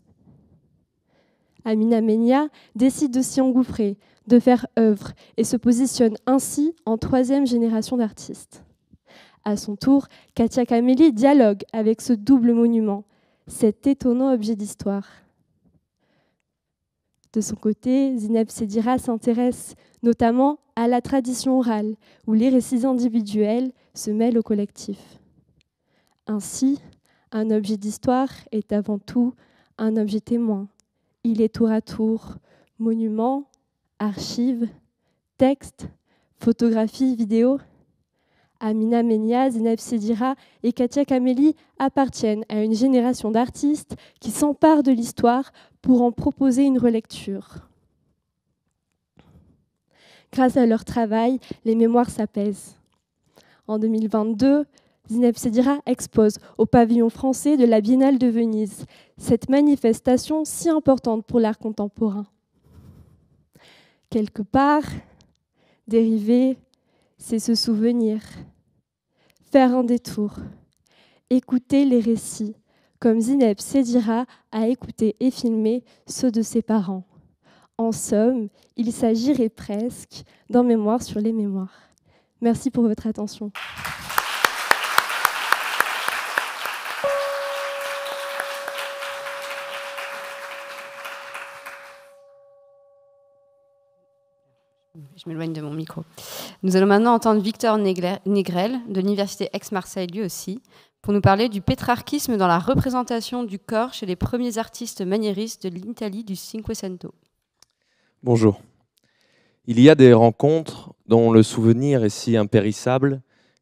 Amina Menia décide de s'y engouffrer, de faire œuvre et se positionne ainsi en 3e génération d'artistes. À son tour, Katia Kameli dialogue avec ce double monument, cet étonnant objet d'histoire. De son côté, Zineb Sedira s'intéresse notamment à la tradition orale, où les récits individuels se mêlent au collectif. Ainsi, un objet d'histoire est avant tout un objet témoin. Il est tour à tour monument, archives, textes, photographies, vidéos. Amina Menia, Zineb Sedira et Katia Kameli appartiennent à une génération d'artistes qui s'emparent de l'histoire pour en proposer une relecture. Grâce à leur travail, les mémoires s'apaisent. En 2022, Zineb Sedira expose au pavillon français de la Biennale de Venise, cette manifestation si importante pour l'art contemporain. Quelque part, dériver, c'est se souvenir, faire un détour, écouter les récits, comme Zineb Sedira a écouté et filmé ceux de ses parents. En somme, il s'agirait presque d'un mémoire sur les mémoires. Merci pour votre attention. Je m'éloigne de mon micro. Nous allons maintenant entendre Victor Négrel, de l'Université Aix-Marseille lui aussi, pour nous parler du pétrarchisme dans la représentation du corps chez les premiers artistes maniéristes de l'Italie du Cinquecento. Bonjour. Il y a des rencontres dont le souvenir est si impérissable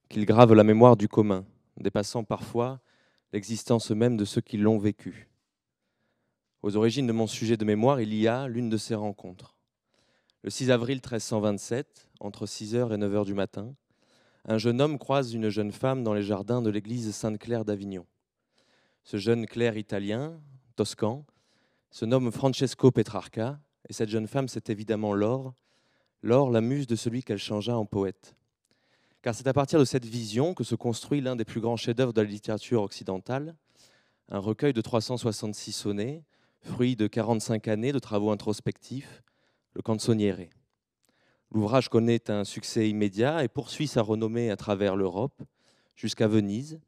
qu'il grave la mémoire du commun, dépassant parfois l'existence même de ceux qui l'ont vécu. Aux origines de mon sujet de mémoire, il y a l'une de ces rencontres. Le 6 avril 1327, entre 6h et 9h du matin, un jeune homme croise une jeune femme dans les jardins de l'église Sainte-Claire d'Avignon. Ce jeune clerc italien, toscan, se nomme Francesco Petrarca, et cette jeune femme, c'est évidemment Laure, la muse de celui qu'elle changea en poète. Car c'est à partir de cette vision que se construit l'un des plus grands chefs-d'œuvre de la littérature occidentale, un recueil de 366 sonnets, fruit de 45 années de travaux introspectifs, le Canzoniere. L'ouvrage connaît un succès immédiat et poursuit sa renommée à travers l'Europe, jusqu'à Venise,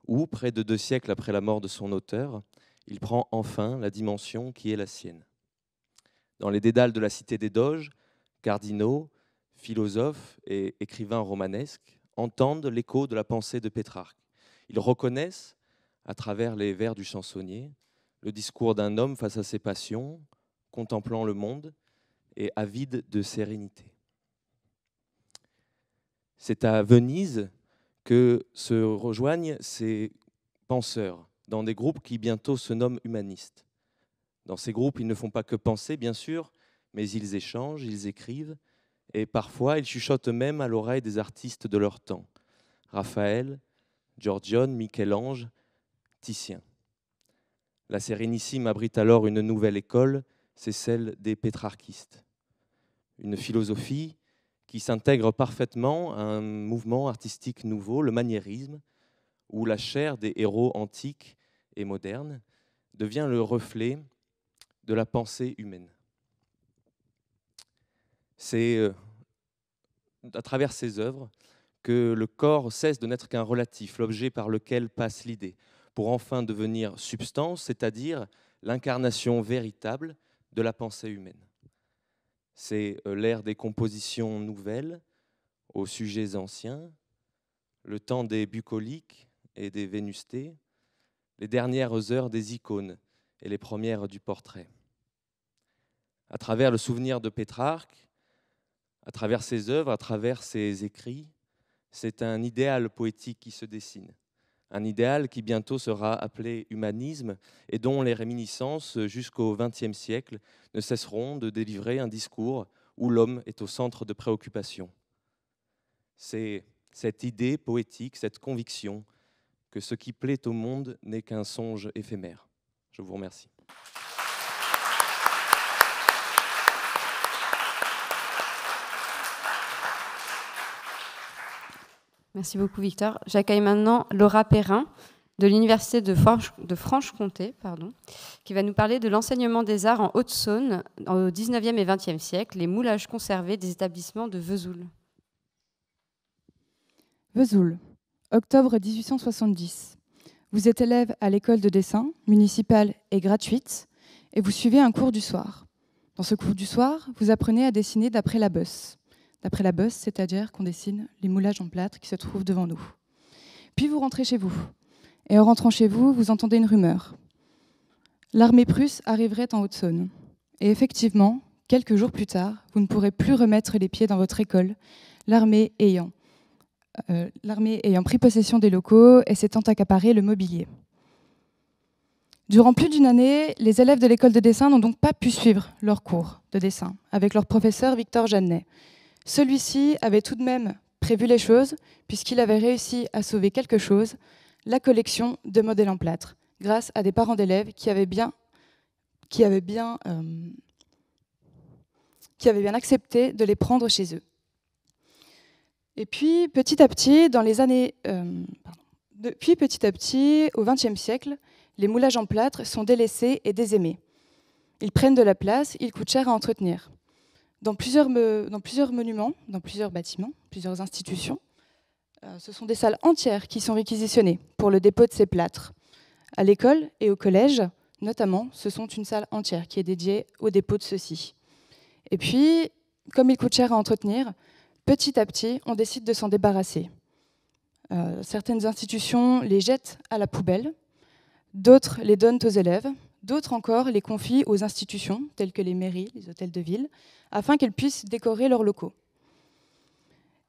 où, près de 2 siècles après la mort de son auteur, il prend enfin la dimension qui est la sienne. Dans les dédales de la cité des Doges, cardinaux, philosophes et écrivains romanesques entendent l'écho de la pensée de Pétrarque. Ils reconnaissent, à travers les vers du chansonnier, le discours d'un homme face à ses passions, contemplant le monde et avide de sérénité. C'est à Venise que se rejoignent ces penseurs dans des groupes qui bientôt se nomment humanistes. Dans ces groupes, ils ne font pas que penser, bien sûr, mais ils échangent, ils écrivent, et parfois ils chuchotent même à l'oreille des artistes de leur temps. Raphaël, Giorgione, Michel-Ange, Titien. La Sérénissime abrite alors une nouvelle école, c'est celle des pétrarchistes. Une philosophie qui s'intègre parfaitement à un mouvement artistique nouveau, le maniérisme, où la chair des héros antiques et modernes devient le reflet de la pensée humaine. C'est à travers ces œuvres que le corps cesse de n'être qu'un relatif, l'objet par lequel passe l'idée, pour enfin devenir substance, c'est-à-dire l'incarnation véritable de la pensée humaine. C'est l'ère des compositions nouvelles aux sujets anciens, le temps des bucoliques et des vénustés, les dernières heures des icônes et les premières du portrait. À travers le souvenir de Pétrarque, à travers ses œuvres, à travers ses écrits, c'est un idéal poétique qui se dessine. Un idéal qui bientôt sera appelé humanisme et dont les réminiscences jusqu'au XXe siècle ne cesseront de délivrer un discours où l'homme est au centre de préoccupation. C'est cette idée poétique, cette conviction que ce qui plaît au monde n'est qu'un songe éphémère. Je vous remercie. Merci beaucoup, Victor. J'accueille maintenant Laura Perrin de l'Université de Franche-Comté, qui va nous parler de l'enseignement des arts en Haute-Saône au XIXe et XXe siècle, les moulages conservés des établissements de Vesoul. Vesoul, octobre 1870. Vous êtes élève à l'école de dessin, municipale et gratuite, et vous suivez un cours du soir. Dans ce cours du soir, vous apprenez à dessiner d'après la bosse. D'après la bosse, c'est-à-dire qu'on dessine les moulages en plâtre qui se trouvent devant nous. Puis vous rentrez chez vous. Et en rentrant chez vous, vous entendez une rumeur. L'armée prusse arriverait en Haute-Saône. Et effectivement, quelques jours plus tard, vous ne pourrez plus remettre les pieds dans votre école, l'armée ayant pris possession des locaux et s'étant accaparé le mobilier. Durant plus d'une année, les élèves de l'école de dessin n'ont donc pas pu suivre leur cours de dessin avec leur professeur Victor Jeannet. Celui-ci avait tout de même prévu les choses, puisqu'il avait réussi à sauver quelque chose, la collection de modèles en plâtre, grâce à des parents d'élèves qui avaient bien accepté de les prendre chez eux. Et puis, petit à petit, au XXe siècle, les moulages en plâtre sont délaissés et désaimés. Ils prennent de la place, ils coûtent cher à entretenir. Dans plusieurs monuments, dans plusieurs bâtiments, plusieurs institutions, ce sont des salles entières qui sont réquisitionnées pour le dépôt de ces plâtres. À l'école et au collège, notamment, ce sont une salle entière qui est dédiée au dépôt de ceux-ci. Et puis, comme ils coûtent cher à entretenir, petit à petit, on décide de s'en débarrasser. Certaines institutions les jettent à la poubelle, d'autres les donnent aux élèves, d'autres encore les confient aux institutions, telles que les mairies, les hôtels de ville, afin qu'elles puissent décorer leurs locaux.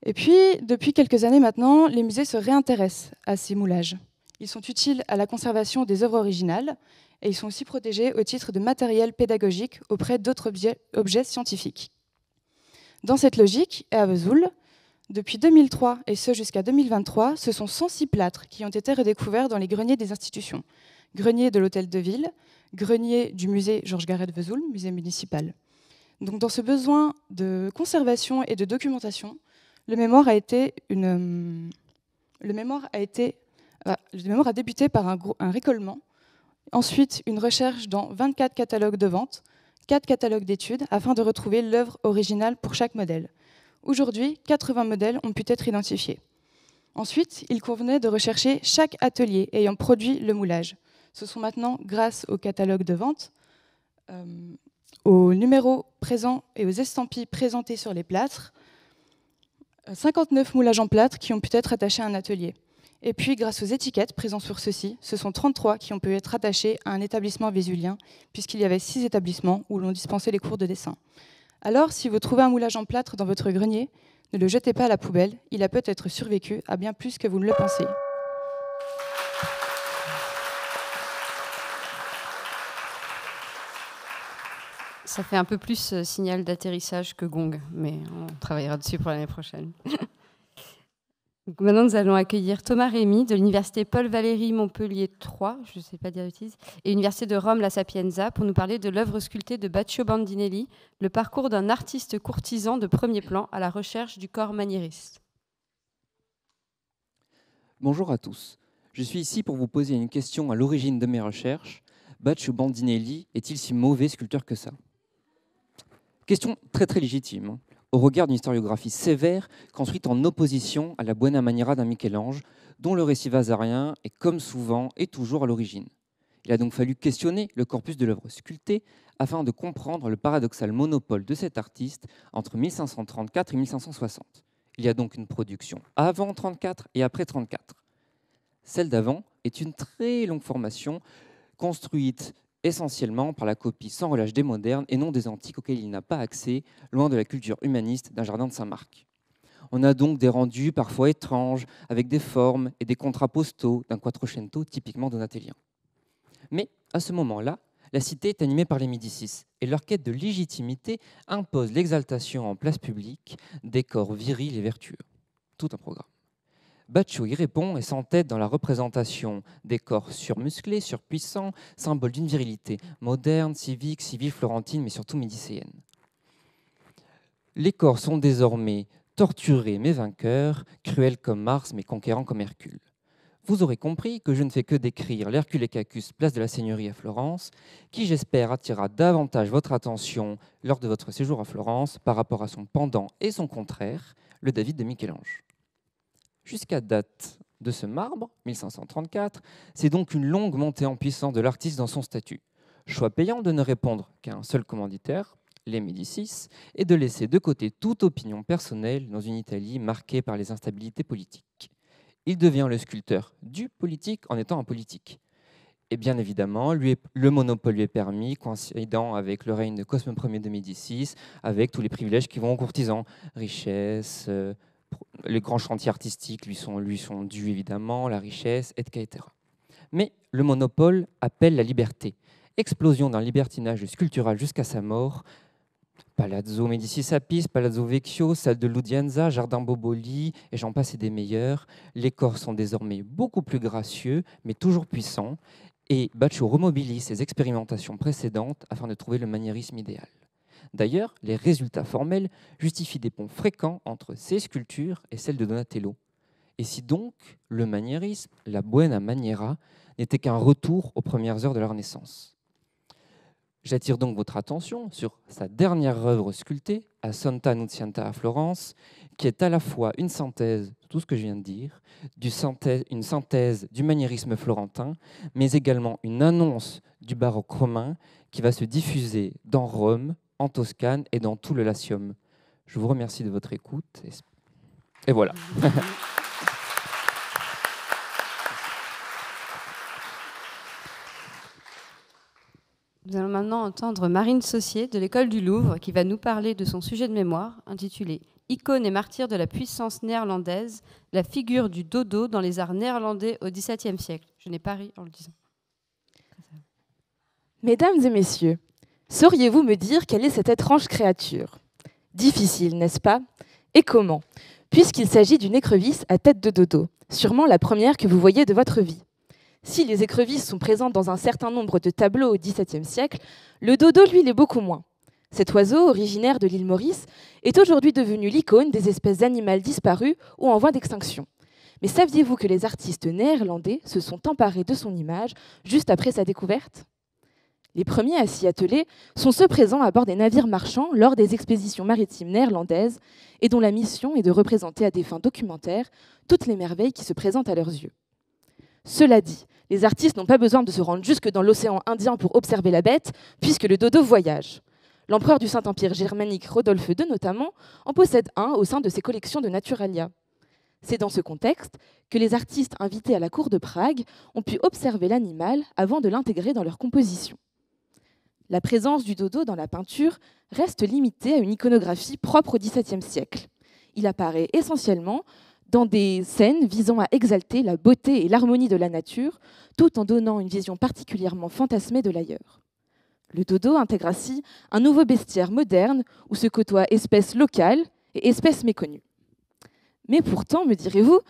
Et puis, depuis quelques années maintenant, les musées se réintéressent à ces moulages. Ils sont utiles à la conservation des œuvres originales et ils sont aussi protégés au titre de matériel pédagogique auprès d'autres objets scientifiques. Dans cette logique, et à Vesoul, depuis 2003 et ce jusqu'à 2023, ce sont 106 plâtres qui ont été redécouverts dans les greniers des institutions. Grenier de l'hôtel de ville, grenier du musée Georges Garret de Vesoul, musée municipal. Donc dans ce besoin de conservation et de documentation, le mémoire a débuté par un récollement, ensuite une recherche dans 24 catalogues de vente, 4 catalogues d'études, afin de retrouver l'œuvre originale pour chaque modèle. Aujourd'hui, 80 modèles ont pu être identifiés. Ensuite, il convenait de rechercher chaque atelier ayant produit le moulage. Ce sont maintenant, grâce au catalogue de vente, aux numéros présents et aux estampilles présentées sur les plâtres, 59 moulages en plâtre qui ont pu être attachés à un atelier. Et puis, grâce aux étiquettes présentes sur ceux-ci, ce sont 33 qui ont pu être attachés à un établissement vésulien, puisqu'il y avait 6 établissements où l'on dispensait les cours de dessin. Alors, si vous trouvez un moulage en plâtre dans votre grenier, ne le jetez pas à la poubelle, il a peut-être survécu à bien plus que vous ne le pensez. Ça fait un peu plus signal d'atterrissage que gong, mais on travaillera dessus pour l'année prochaine. Donc maintenant, nous allons accueillir Thomas Rémy de l'Université Paul Valéry Montpellier 3, je ne sais pas dire bêtise, et l'Université de Rome La Sapienza pour nous parler de l'œuvre sculptée de Baccio Bandinelli, le parcours d'un artiste courtisan de premier plan à la recherche du corps maniériste. Bonjour à tous. Je suis ici pour vous poser une question à l'origine de mes recherches. Baccio Bandinelli est-il si mauvais sculpteur que ça? Question très légitime, au regard d'une historiographie sévère construite en opposition à la Buona Maniera d'un Michel-Ange, dont le récit vasarien est comme souvent et toujours à l'origine. Il a donc fallu questionner le corpus de l'œuvre sculptée afin de comprendre le paradoxal monopole de cet artiste entre 1534 et 1560. Il y a donc une production avant 1934 et après 1934. Celle d'avant est une très longue formation construite essentiellement par la copie sans relâche des modernes et non des antiques auxquels il n'a pas accès, loin de la culture humaniste d'un jardin de Saint-Marc. On a donc des rendus parfois étranges, avec des formes et des contrappostaux d'un Quattrocento typiquement donatellien. Mais à ce moment-là, la cité est animée par les Médicis, et leur quête de légitimité impose l'exaltation en place publique des corps virils et vertueux. Tout un programme. Baccio y répond et s'entête dans la représentation des corps surmusclés, surpuissants, symbole d'une virilité moderne, civique, civile, florentine, mais surtout médicéenne. Les corps sont désormais torturés mais vainqueurs, cruels comme Mars mais conquérants comme Hercule. Vous aurez compris que je ne fais que décrire l'Hercule et Cacus, place de la Seigneurie à Florence, qui j'espère attirera davantage votre attention lors de votre séjour à Florence par rapport à son pendant et son contraire, le David de Michel-Ange. Jusqu'à date de ce marbre, 1534, c'est donc une longue montée en puissance de l'artiste dans son statut. Choix payant de ne répondre qu'à un seul commanditaire, les Médicis, et de laisser de côté toute opinion personnelle dans une Italie marquée par les instabilités politiques. Il devient le sculpteur du politique en étant un politique. Et bien évidemment, le monopole lui est permis, coïncidant avec le règne de Cosme Ier de Médicis, avec tous les privilèges qui vont aux courtisans, richesse, les grands chantiers artistiques lui sont dus évidemment, la richesse, etc. Mais le monopole appelle la liberté. Explosion d'un libertinage sculptural jusqu'à sa mort. Palazzo Médicis à Pise, Palazzo Vecchio, salle de l'Udienza, Jardin Boboli, et j'en passe et des meilleurs. Les corps sont désormais beaucoup plus gracieux, mais toujours puissants. Et Baccio remobilise ses expérimentations précédentes afin de trouver le maniérisme idéal. D'ailleurs, les résultats formels justifient des ponts fréquents entre ces sculptures et celles de Donatello. Et si donc le maniérisme, la Buona Maniera, n'était qu'un retour aux premières heures de la Renaissance? J'attire donc votre attention sur sa dernière œuvre sculptée, à Santa Annunziata à Florence, qui est à la fois une synthèse de tout ce que je viens de dire, une synthèse du maniérisme florentin, mais également une annonce du baroque romain qui va se diffuser dans Rome, en Toscane et dans tout le Latium. Je vous remercie de votre écoute. Et voilà. Nous allons maintenant entendre Marine Saucier de l'École du Louvre qui va nous parler de son sujet de mémoire intitulé « Icône et martyr de la puissance néerlandaise, la figure du dodo dans les arts néerlandais au XVIIe siècle ». Je n'ai pas ri en le disant. Mesdames et messieurs, sauriez-vous me dire quelle est cette étrange créature? Difficile, n'est-ce pas? Et comment? Puisqu'il s'agit d'une écrevisse à tête de dodo, sûrement la première que vous voyez de votre vie. Si les écrevisses sont présentes dans un certain nombre de tableaux au XVIIe siècle, le dodo, lui, l'est beaucoup moins. Cet oiseau, originaire de l'île Maurice, est aujourd'hui devenu l'icône des espèces animales disparues ou en voie d'extinction. Mais saviez-vous que les artistes néerlandais se sont emparés de son image juste après sa découverte? Les premiers à s'y atteler sont ceux présents à bord des navires marchands lors des expéditions maritimes néerlandaises et dont la mission est de représenter à des fins documentaires toutes les merveilles qui se présentent à leurs yeux. Cela dit, les artistes n'ont pas besoin de se rendre jusque dans l'océan Indien pour observer la bête, puisque le dodo voyage. L'empereur du Saint-Empire germanique Rodolphe II, notamment, en possède un au sein de ses collections de Naturalia. C'est dans ce contexte que les artistes invités à la cour de Prague ont pu observer l'animal avant de l'intégrer dans leur composition. La présence du dodo dans la peinture reste limitée à une iconographie propre au XVIIe siècle. Il apparaît essentiellement dans des scènes visant à exalter la beauté et l'harmonie de la nature, tout en donnant une vision particulièrement fantasmée de l'ailleurs. Le dodo intègre ainsi un nouveau bestiaire moderne où se côtoient espèces locales et espèces méconnues. Mais pourtant, me direz-vous,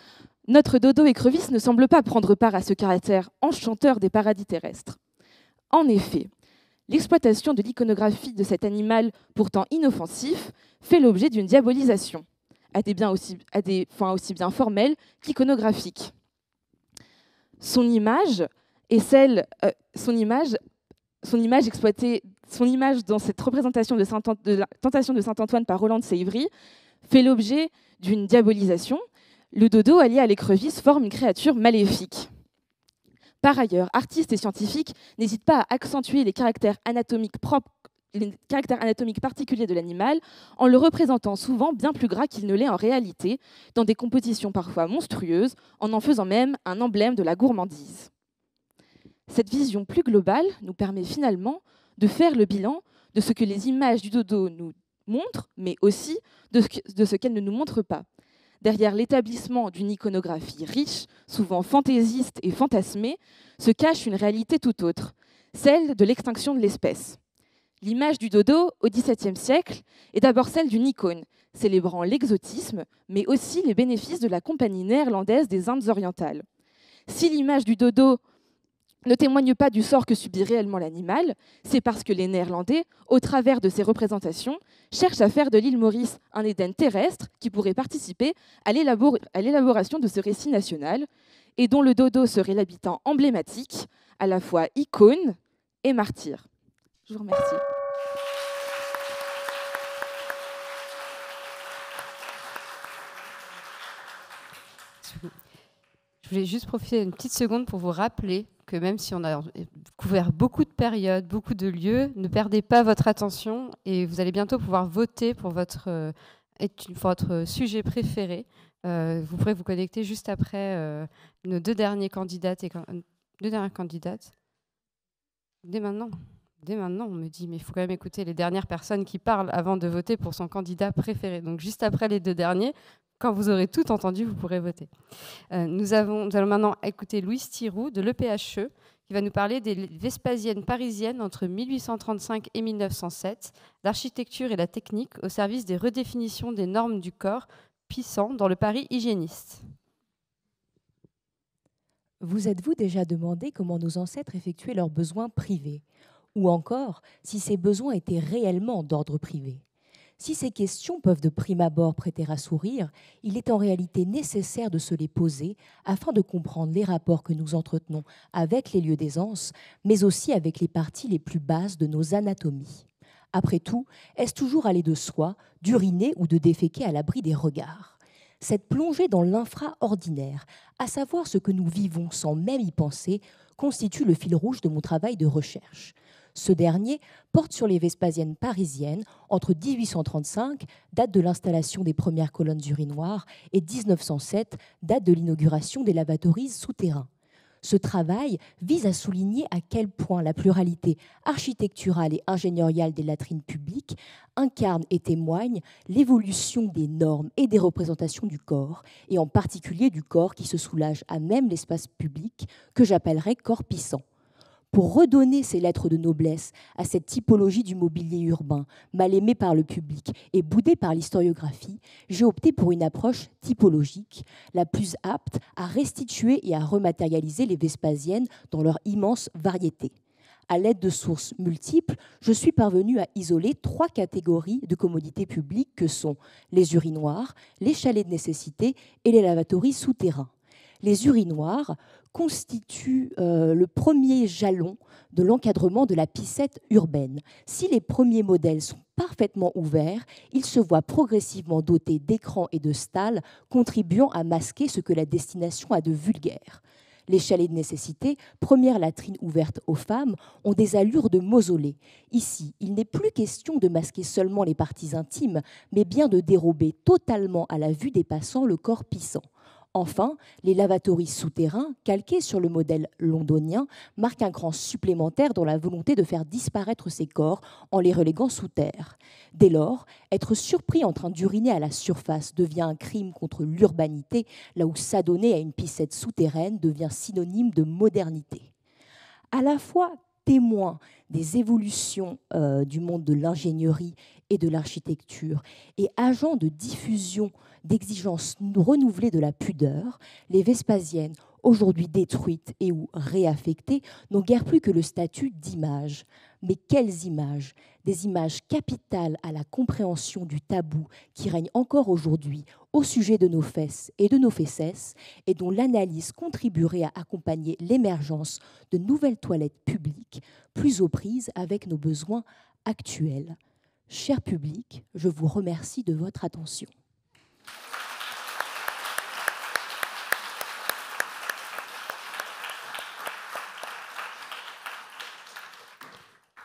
notre dodo écrevisse ne semble pas prendre part à ce caractère enchanteur des paradis terrestres. En effet, l'exploitation de l'iconographie de cet animal pourtant inoffensif fait l'objet d'une diabolisation, à des fins aussi bien formelles qu'iconographiques. Son image dans cette représentation de la tentation de Saint-Antoine par Roland de Sévry fait l'objet d'une diabolisation. Le dodo allié à l'écrevisse forme une créature maléfique. Par ailleurs, artistes et scientifiques n'hésitent pas à accentuer les caractères anatomiques particuliers de l'animal en le représentant souvent bien plus gras qu'il ne l'est en réalité, dans des compositions parfois monstrueuses, en faisant même un emblème de la gourmandise. Cette vision plus globale nous permet finalement de faire le bilan de ce que les images du dodo nous montrent, mais aussi de ce qu'elles ne nous montrent pas. Derrière l'établissement d'une iconographie riche, souvent fantaisiste et fantasmée, se cache une réalité tout autre, celle de l'extinction de l'espèce. L'image du dodo au XVIIe siècle est d'abord celle d'une icône, célébrant l'exotisme, mais aussi les bénéfices de la Compagnie néerlandaise des Indes orientales. Si l'image du dodo ne témoigne pas du sort que subit réellement l'animal, c'est parce que les Néerlandais, au travers de ces représentations, cherchent à faire de l'île Maurice un Éden terrestre qui pourrait participer à l'élaboration de ce récit national, et dont le dodo serait l'habitant emblématique, à la fois icône et martyr. Je vous remercie. Je voulais juste profiter d'une petite seconde pour vous rappeler que même si on a couvert beaucoup de périodes, beaucoup de lieux, ne perdez pas votre attention et vous allez bientôt pouvoir voter pour votre sujet préféré. Vous pourrez vous connecter juste après nos deux dernières candidates. Dès maintenant, on me dit, mais il faut quand même écouter les dernières personnes qui parlent avant de voter pour son candidat préféré. Donc juste après les deux derniers, quand vous aurez tout entendu, vous pourrez voter. Nous allons maintenant écouter Louise Thiroux de l'EPHE, qui va nous parler des Vespasiennes parisiennes entre 1835 et 1907, l'architecture et la technique au service des redéfinitions des normes du corps puissant dans le Paris hygiéniste. Vous êtes-vous déjà demandé comment nos ancêtres effectuaient leurs besoins privés? Ou encore, si ces besoins étaient réellement d'ordre privé? Si ces questions peuvent de prime abord prêter à sourire, il est en réalité nécessaire de se les poser afin de comprendre les rapports que nous entretenons avec les lieux d'aisance, mais aussi avec les parties les plus basses de nos anatomies. Après tout, est-ce toujours aller de soi, d'uriner ou de déféquer à l'abri des regards? Cette plongée dans l'infraordinaire, à savoir ce que nous vivons sans même y penser, constitue le fil rouge de mon travail de recherche. Ce dernier porte sur les Vespasiennes parisiennes entre 1835, date de l'installation des premières colonnes urinoirs, et 1907, date de l'inauguration des lavatories souterrains. Ce travail vise à souligner à quel point la pluralité architecturale et ingénieriale des latrines publiques incarne et témoigne l'évolution des normes et des représentations du corps, et en particulier du corps qui se soulage à même l'espace public, que j'appellerais corps pissant. Pour redonner ces lettres de noblesse à cette typologie du mobilier urbain, mal aimée par le public et boudée par l'historiographie, j'ai opté pour une approche typologique, la plus apte à restituer et à rematérialiser les Vespasiennes dans leur immense variété. À l'aide de sources multiples, je suis parvenue à isoler 3 catégories de commodités publiques que sont les urinoirs, les chalets de nécessité et les lavatories souterrains. Les urinoirs constituent le premier jalon de l'encadrement de la pissette urbaine. Si les premiers modèles sont parfaitement ouverts, ils se voient progressivement dotés d'écrans et de stalles, contribuant à masquer ce que la destination a de vulgaire. Les chalets de nécessité, première latrine ouverte aux femmes, ont des allures de mausolée. Ici, il n'est plus question de masquer seulement les parties intimes, mais bien de dérober totalement à la vue des passants le corps pissant. Enfin, les lavatories souterrains, calqués sur le modèle londonien, marquent un cran supplémentaire dans la volonté de faire disparaître ces corps en les reléguant sous terre. Dès lors, être surpris en train d'uriner à la surface devient un crime contre l'urbanité, là où s'adonner à une piscette souterraine devient synonyme de modernité. À la fois témoin des évolutions du monde de l'ingénierie et de l'architecture et agent de diffusion d'exigences renouvelées de la pudeur, les Vespasiennes, aujourd'hui détruites et ou réaffectées, n'ont guère plus que le statut d'image. Mais quelles images? Des images capitales à la compréhension du tabou qui règne encore aujourd'hui au sujet de nos fesses et de nos fesses et dont l'analyse contribuerait à accompagner l'émergence de nouvelles toilettes publiques plus aux prises avec nos besoins actuels. Cher public, je vous remercie de votre attention.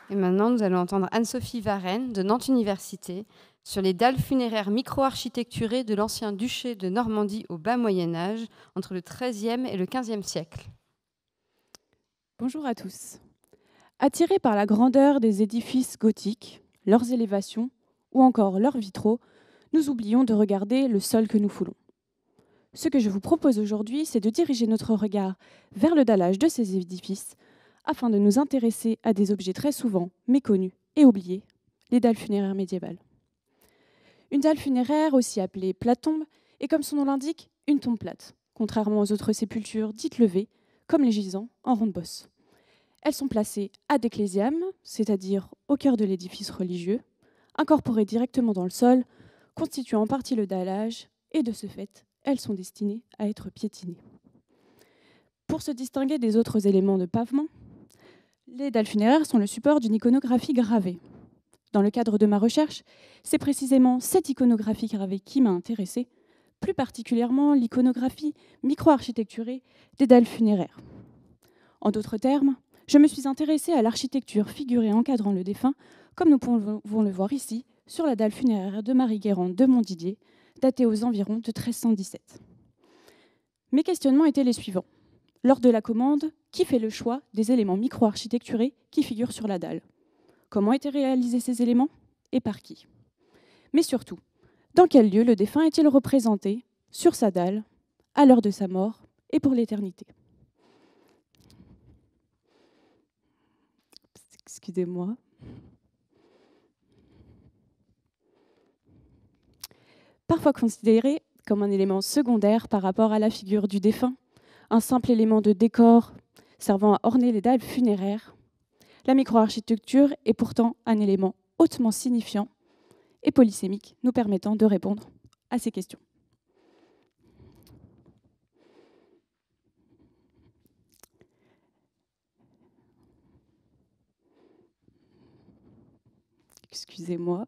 Et maintenant, nous allons entendre Anne-Sophie Varenne de Nantes Université sur les dalles funéraires micro-architecturées de l'ancien duché de Normandie au bas Moyen-Âge, entre le XIIIe et le XVe siècle. Bonjour à tous. Attirés par la grandeur des édifices gothiques, leurs élévations ou encore leurs vitraux, nous oublions de regarder le sol que nous foulons. Ce que je vous propose aujourd'hui, c'est de diriger notre regard vers le dallage de ces édifices afin de nous intéresser à des objets très souvent méconnus et oubliés, les dalles funéraires médiévales. Une dalle funéraire, aussi appelée plate-tombe, est comme son nom l'indique, une tombe plate, contrairement aux autres sépultures dites levées, comme les gisants en ronde-bosse. Elles sont placées ad ecclesiam, c'est-à-dire au cœur de l'édifice religieux, incorporées directement dans le sol, constituant en partie le dallage, et de ce fait, elles sont destinées à être piétinées. Pour se distinguer des autres éléments de pavement, les dalles funéraires sont le support d'une iconographie gravée. Dans le cadre de ma recherche, c'est précisément cette iconographie gravée qui m'a intéressée, plus particulièrement l'iconographie micro-architecturée des dalles funéraires. En d'autres termes, je me suis intéressée à l'architecture figurée encadrant le défunt, comme nous pouvons le voir ici, sur la dalle funéraire de Marie Guérande de Montdidier, datée aux environs de 1317. Mes questionnements étaient les suivants. Lors de la commande, qui fait le choix des éléments micro-architecturés qui figurent sur la dalle? Comment étaient réalisés ces éléments et par qui? Mais surtout, dans quel lieu le défunt est-il représenté sur sa dalle, à l'heure de sa mort et pour l'éternité? Excusez-moi. Parfois considéré comme un élément secondaire par rapport à la figure du défunt, un simple élément de décor servant à orner les dalles funéraires, la micro-architecture est pourtant un élément hautement signifiant et polysémique nous permettant de répondre à ces questions. Excusez-moi.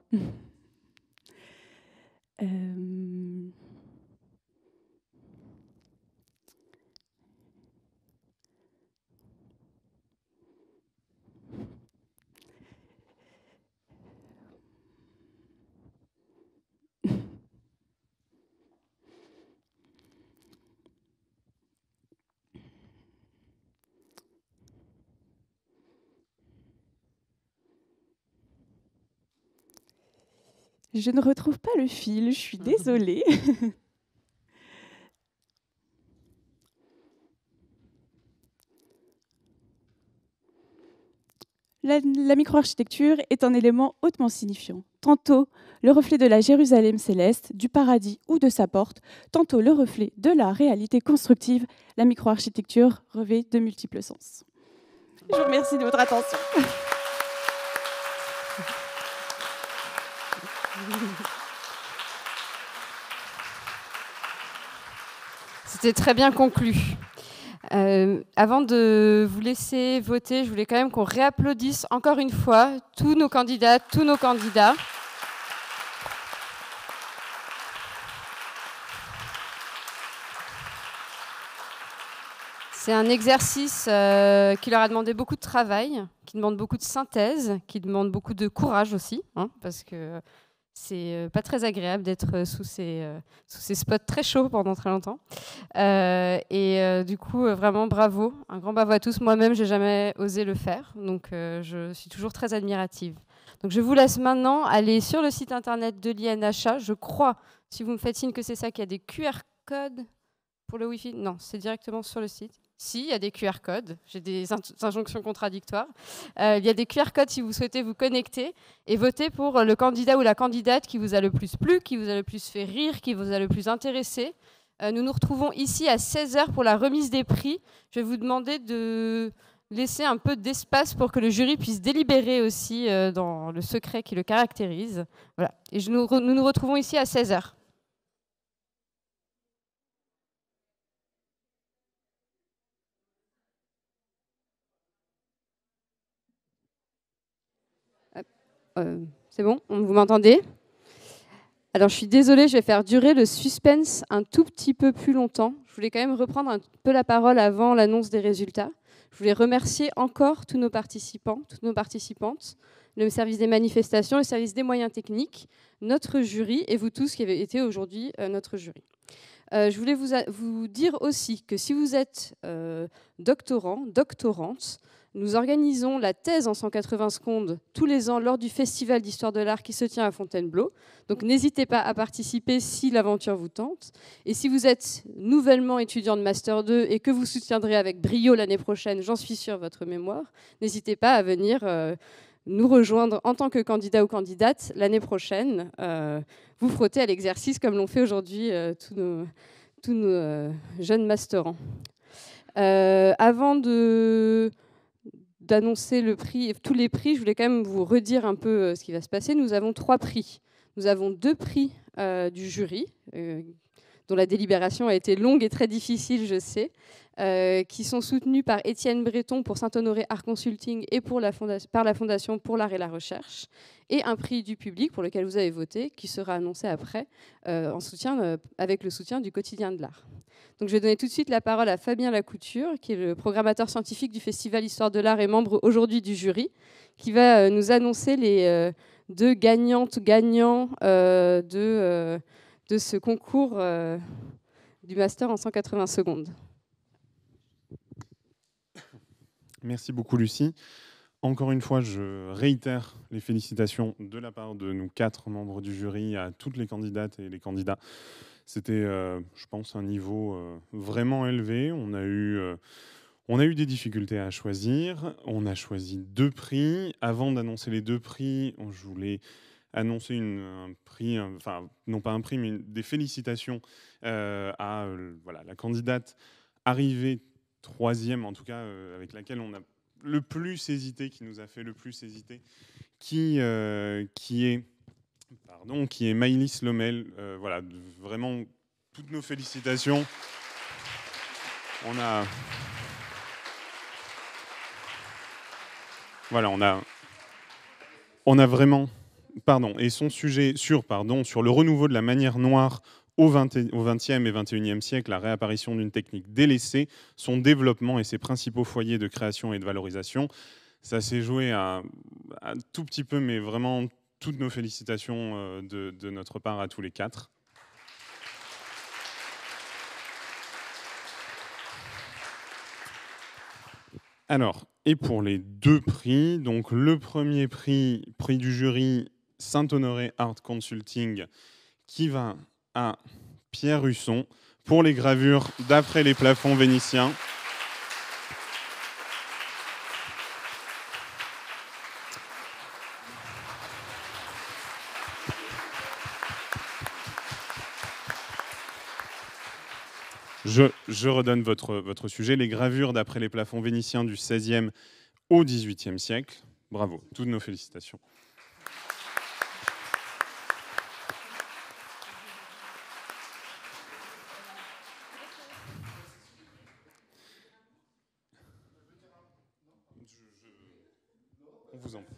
Je ne retrouve pas le fil, je suis désolée. La micro-architecture est un élément hautement signifiant. Tantôt le reflet de la Jérusalem céleste, du paradis ou de sa porte, tantôt le reflet de la réalité constructive, la micro-architecture revêt de multiples sens. Je vous remercie de votre attention. C'était très bien conclu. Avant de vous laisser voter, je voulais quand même qu'on réapplaudisse encore une fois tous nos candidats, tous nos candidats. C'est un exercice qui leur a demandé beaucoup de travail, qui demande beaucoup de synthèse, qui demande beaucoup de courage aussi, hein, parce que c'est pas très agréable d'être sous ces spots très chauds pendant très longtemps. Du coup, vraiment bravo, un grand bravo à tous. Moi-même, j'ai jamais osé le faire, donc je suis toujours très admirative. Donc je vous laisse maintenant aller sur le site internet de l'INHA. Je crois, si vous me faites signe que c'est ça, qu'il y a des QR codes pour le Wi-Fi. Non, c'est directement sur le site. Si, il y a des QR codes. J'ai des injonctions contradictoires. Il y a des QR codes si vous souhaitez vous connecter et voter pour le candidat ou la candidate qui vous a le plus plu, qui vous a le plus fait rire, qui vous a le plus intéressé. Nous nous retrouvons ici à 16h pour la remise des prix. Je vais vous demander de laisser un peu d'espace pour que le jury puisse délibérer aussi dans le secret qui le caractérise. Voilà. Et nous nous retrouvons ici à 16h. C'est bon, vous m'entendez? Alors je suis désolée, je vais faire durer le suspense un tout petit peu plus longtemps. Je voulais quand même reprendre un peu la parole avant l'annonce des résultats. Je voulais remercier encore tous nos participants, toutes nos participantes, le service des manifestations, le service des moyens techniques, notre jury et vous tous qui avez été aujourd'hui notre jury. Je voulais vous dire aussi que si vous êtes doctorant, doctorante, nous organisons la thèse en 180 secondes tous les ans lors du Festival d'Histoire de l'Art qui se tient à Fontainebleau. Donc n'hésitez pas à participer si l'aventure vous tente. Et si vous êtes nouvellement étudiant de Master 2 et que vous soutiendrez avec brio l'année prochaine, j'en suis sûre, votre mémoire, n'hésitez pas à venir nous rejoindre en tant que candidat ou candidate l'année prochaine, vous frotter à l'exercice comme l'ont fait aujourd'hui tous nos jeunes masterants. Avant d'annoncer le prix, tous les prix, je voulais quand même vous redire un peu ce qui va se passer. Nous avons 3 prix. Nous avons 2 prix du jury, dont la délibération a été longue et très difficile, je sais, qui sont soutenus par Étienne Breton pour Saint-Honoré Art Consulting et par la Fondation pour l'Art et la Recherche, et un prix du public pour lequel vous avez voté, qui sera annoncé après, avec le soutien du Quotidien de l'Art. Donc, je vais donner tout de suite la parole à Fabien Lacouture, qui est le programmateur scientifique du Festival Histoire de l'Art et membre aujourd'hui du jury, qui va nous annoncer les 2 gagnants de ce concours du master en 180 secondes. Merci beaucoup, Lucie. Encore une fois, je réitère les félicitations de la part de nous 4 membres du jury à toutes les candidates et les candidats. C'était, je pense, un niveau vraiment élevé. On a eu des difficultés à choisir. On a choisi 2 prix. Avant d'annoncer les 2 prix, je voulais annoncer un prix, enfin, non pas un prix, mais des félicitations à la candidate arrivée 3e, en tout cas, avec laquelle on a le plus hésité, qui nous a fait le plus hésiter, qui est Maïlis Lomel. Voilà, vraiment, toutes nos félicitations. On a vraiment... et son sujet sur le renouveau de la manière noire au XXe et XXIe siècle, la réapparition d'une technique délaissée, son développement et ses principaux foyers de création et de valorisation. Ça s'est joué un tout petit peu, mais vraiment toutes nos félicitations de notre part à tous les 4. Alors, et pour les 2 prix, donc le premier prix du jury Saint-Honoré Art Consulting, qui va à Pierre Husson pour les gravures d'après les plafonds vénitiens. Je redonne votre sujet, les gravures d'après les plafonds vénitiens du XVIe au XVIIIe siècle. Bravo, toutes nos félicitations. On vous en prie.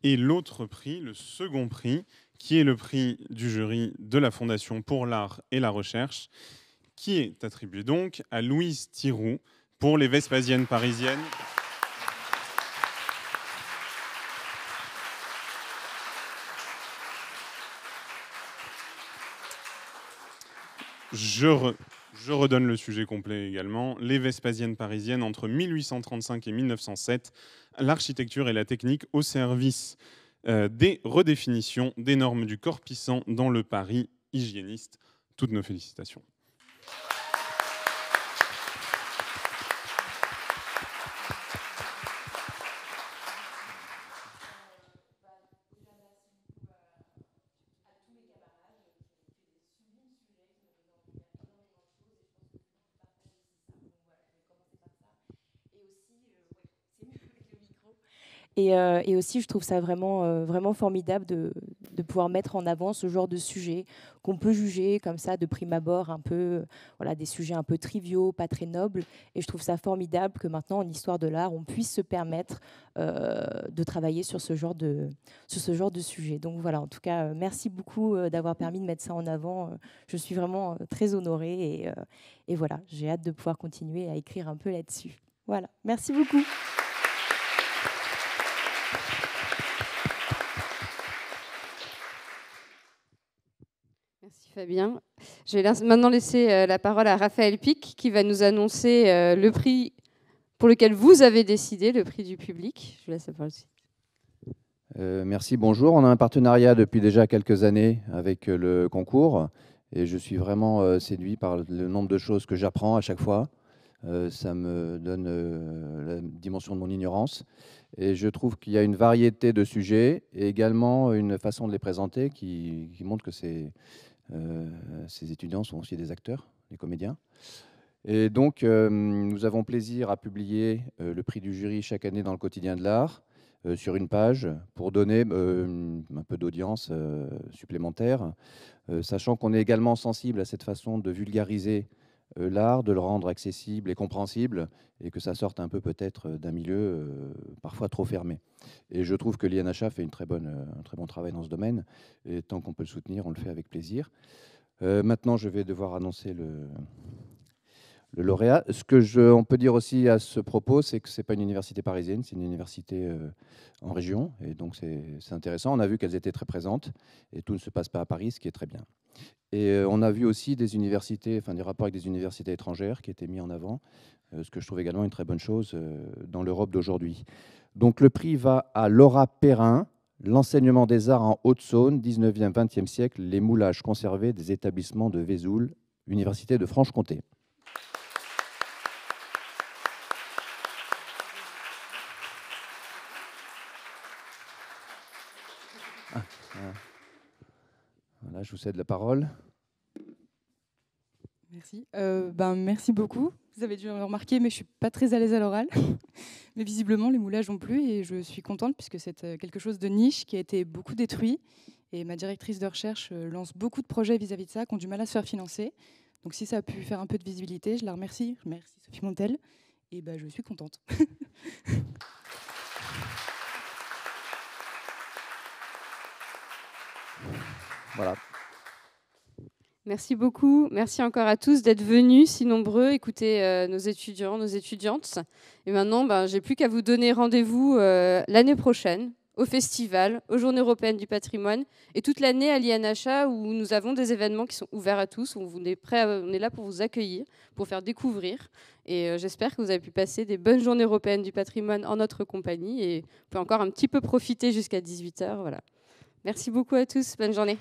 Et l'autre prix, le second prix, qui est le prix du jury de la Fondation pour l'art et la recherche, qui est attribué donc à Louise Thiroux pour les Vespasiennes parisiennes. Je redonne le sujet complet également. Les Vespasiennes parisiennes entre 1835 et 1907, l'architecture et la technique au service des redéfinitions des normes du corps pissant dans le Paris hygiéniste. Toutes nos félicitations. Et aussi, je trouve ça vraiment formidable de pouvoir mettre en avant ce genre de sujet qu'on peut juger comme ça de prime abord, un peu, voilà, des sujets un peu triviaux, pas très nobles. Et je trouve ça formidable que maintenant, en histoire de l'art, on puisse se permettre de travailler sur ce genre de sujet. Donc voilà, en tout cas, merci beaucoup d'avoir permis de mettre ça en avant. Je suis vraiment très honorée et voilà, j'ai hâte de pouvoir continuer à écrire un peu là-dessus. Voilà, merci beaucoup. Merci Fabien. Je vais maintenant laisser la parole à Raphaël Pic qui va nous annoncer le prix pour lequel vous avez décidé, le prix du public. Je vous laisse la parole aussi. Merci, bonjour. On a un partenariat depuis déjà quelques années avec le concours et je suis vraiment séduit par le nombre de choses que j'apprends à chaque fois. Ça me donne la dimension de mon ignorance. Et je trouve qu'il y a une variété de sujets et également une façon de les présenter qui montre que ces étudiants sont aussi des acteurs, des comédiens. Et donc, nous avons plaisir à publier le prix du jury chaque année dans le quotidien de l'art sur une page pour donner un peu d'audience supplémentaire, sachant qu'on est également sensible à cette façon de vulgariser l'art, de le rendre accessible et compréhensible, et que ça sorte un peu peut-être d'un milieu parfois trop fermé. Et je trouve que l'INHA fait un très bon travail dans ce domaine, et tant qu'on peut le soutenir, on le fait avec plaisir. Maintenant, je vais devoir annoncer le lauréat. Ce qu'on peut dire aussi à ce propos, c'est que ce n'est pas une université parisienne, c'est une université en région, et donc c'est intéressant. On a vu qu'elles étaient très présentes, et tout ne se passe pas à Paris, ce qui est très bien. Et on a vu aussi des universités, enfin des rapports avec des universités étrangères qui étaient mis en avant, ce que je trouve également une très bonne chose dans l'Europe d'aujourd'hui. Donc le prix va à Laura Perrin, l'enseignement des arts en Haute-Saône, 19e, 20e siècle, les moulages conservés des établissements de Vesoul, Université de Franche-Comté. Voilà, je vous cède la parole. Merci. Merci beaucoup. Vous avez dû le remarquer, mais je ne suis pas très à l'aise à l'oral. Mais visiblement, les moulages ont plu et je suis contente puisque c'est quelque chose de niche qui a été beaucoup détruit. Et ma directrice de recherche lance beaucoup de projets vis-à-vis de ça qui ont du mal à se faire financer. Donc si ça a pu faire un peu de visibilité, je la remercie. Je remercie Sophie Montel. Et je suis contente. Voilà. Merci beaucoup. Merci encore à tous d'être venus si nombreux, écouter nos étudiants, nos étudiantes. Et maintenant, j'ai plus qu'à vous donner rendez-vous l'année prochaine au festival, aux Journées européennes du patrimoine et toute l'année à l'INHA où nous avons des événements qui sont ouverts à tous. On est là pour vous accueillir, pour faire découvrir. Et j'espère que vous avez pu passer des bonnes Journées européennes du patrimoine en notre compagnie et vous pouvez encore un petit peu profiter jusqu'à 18h. Voilà. Merci beaucoup à tous. Bonne journée.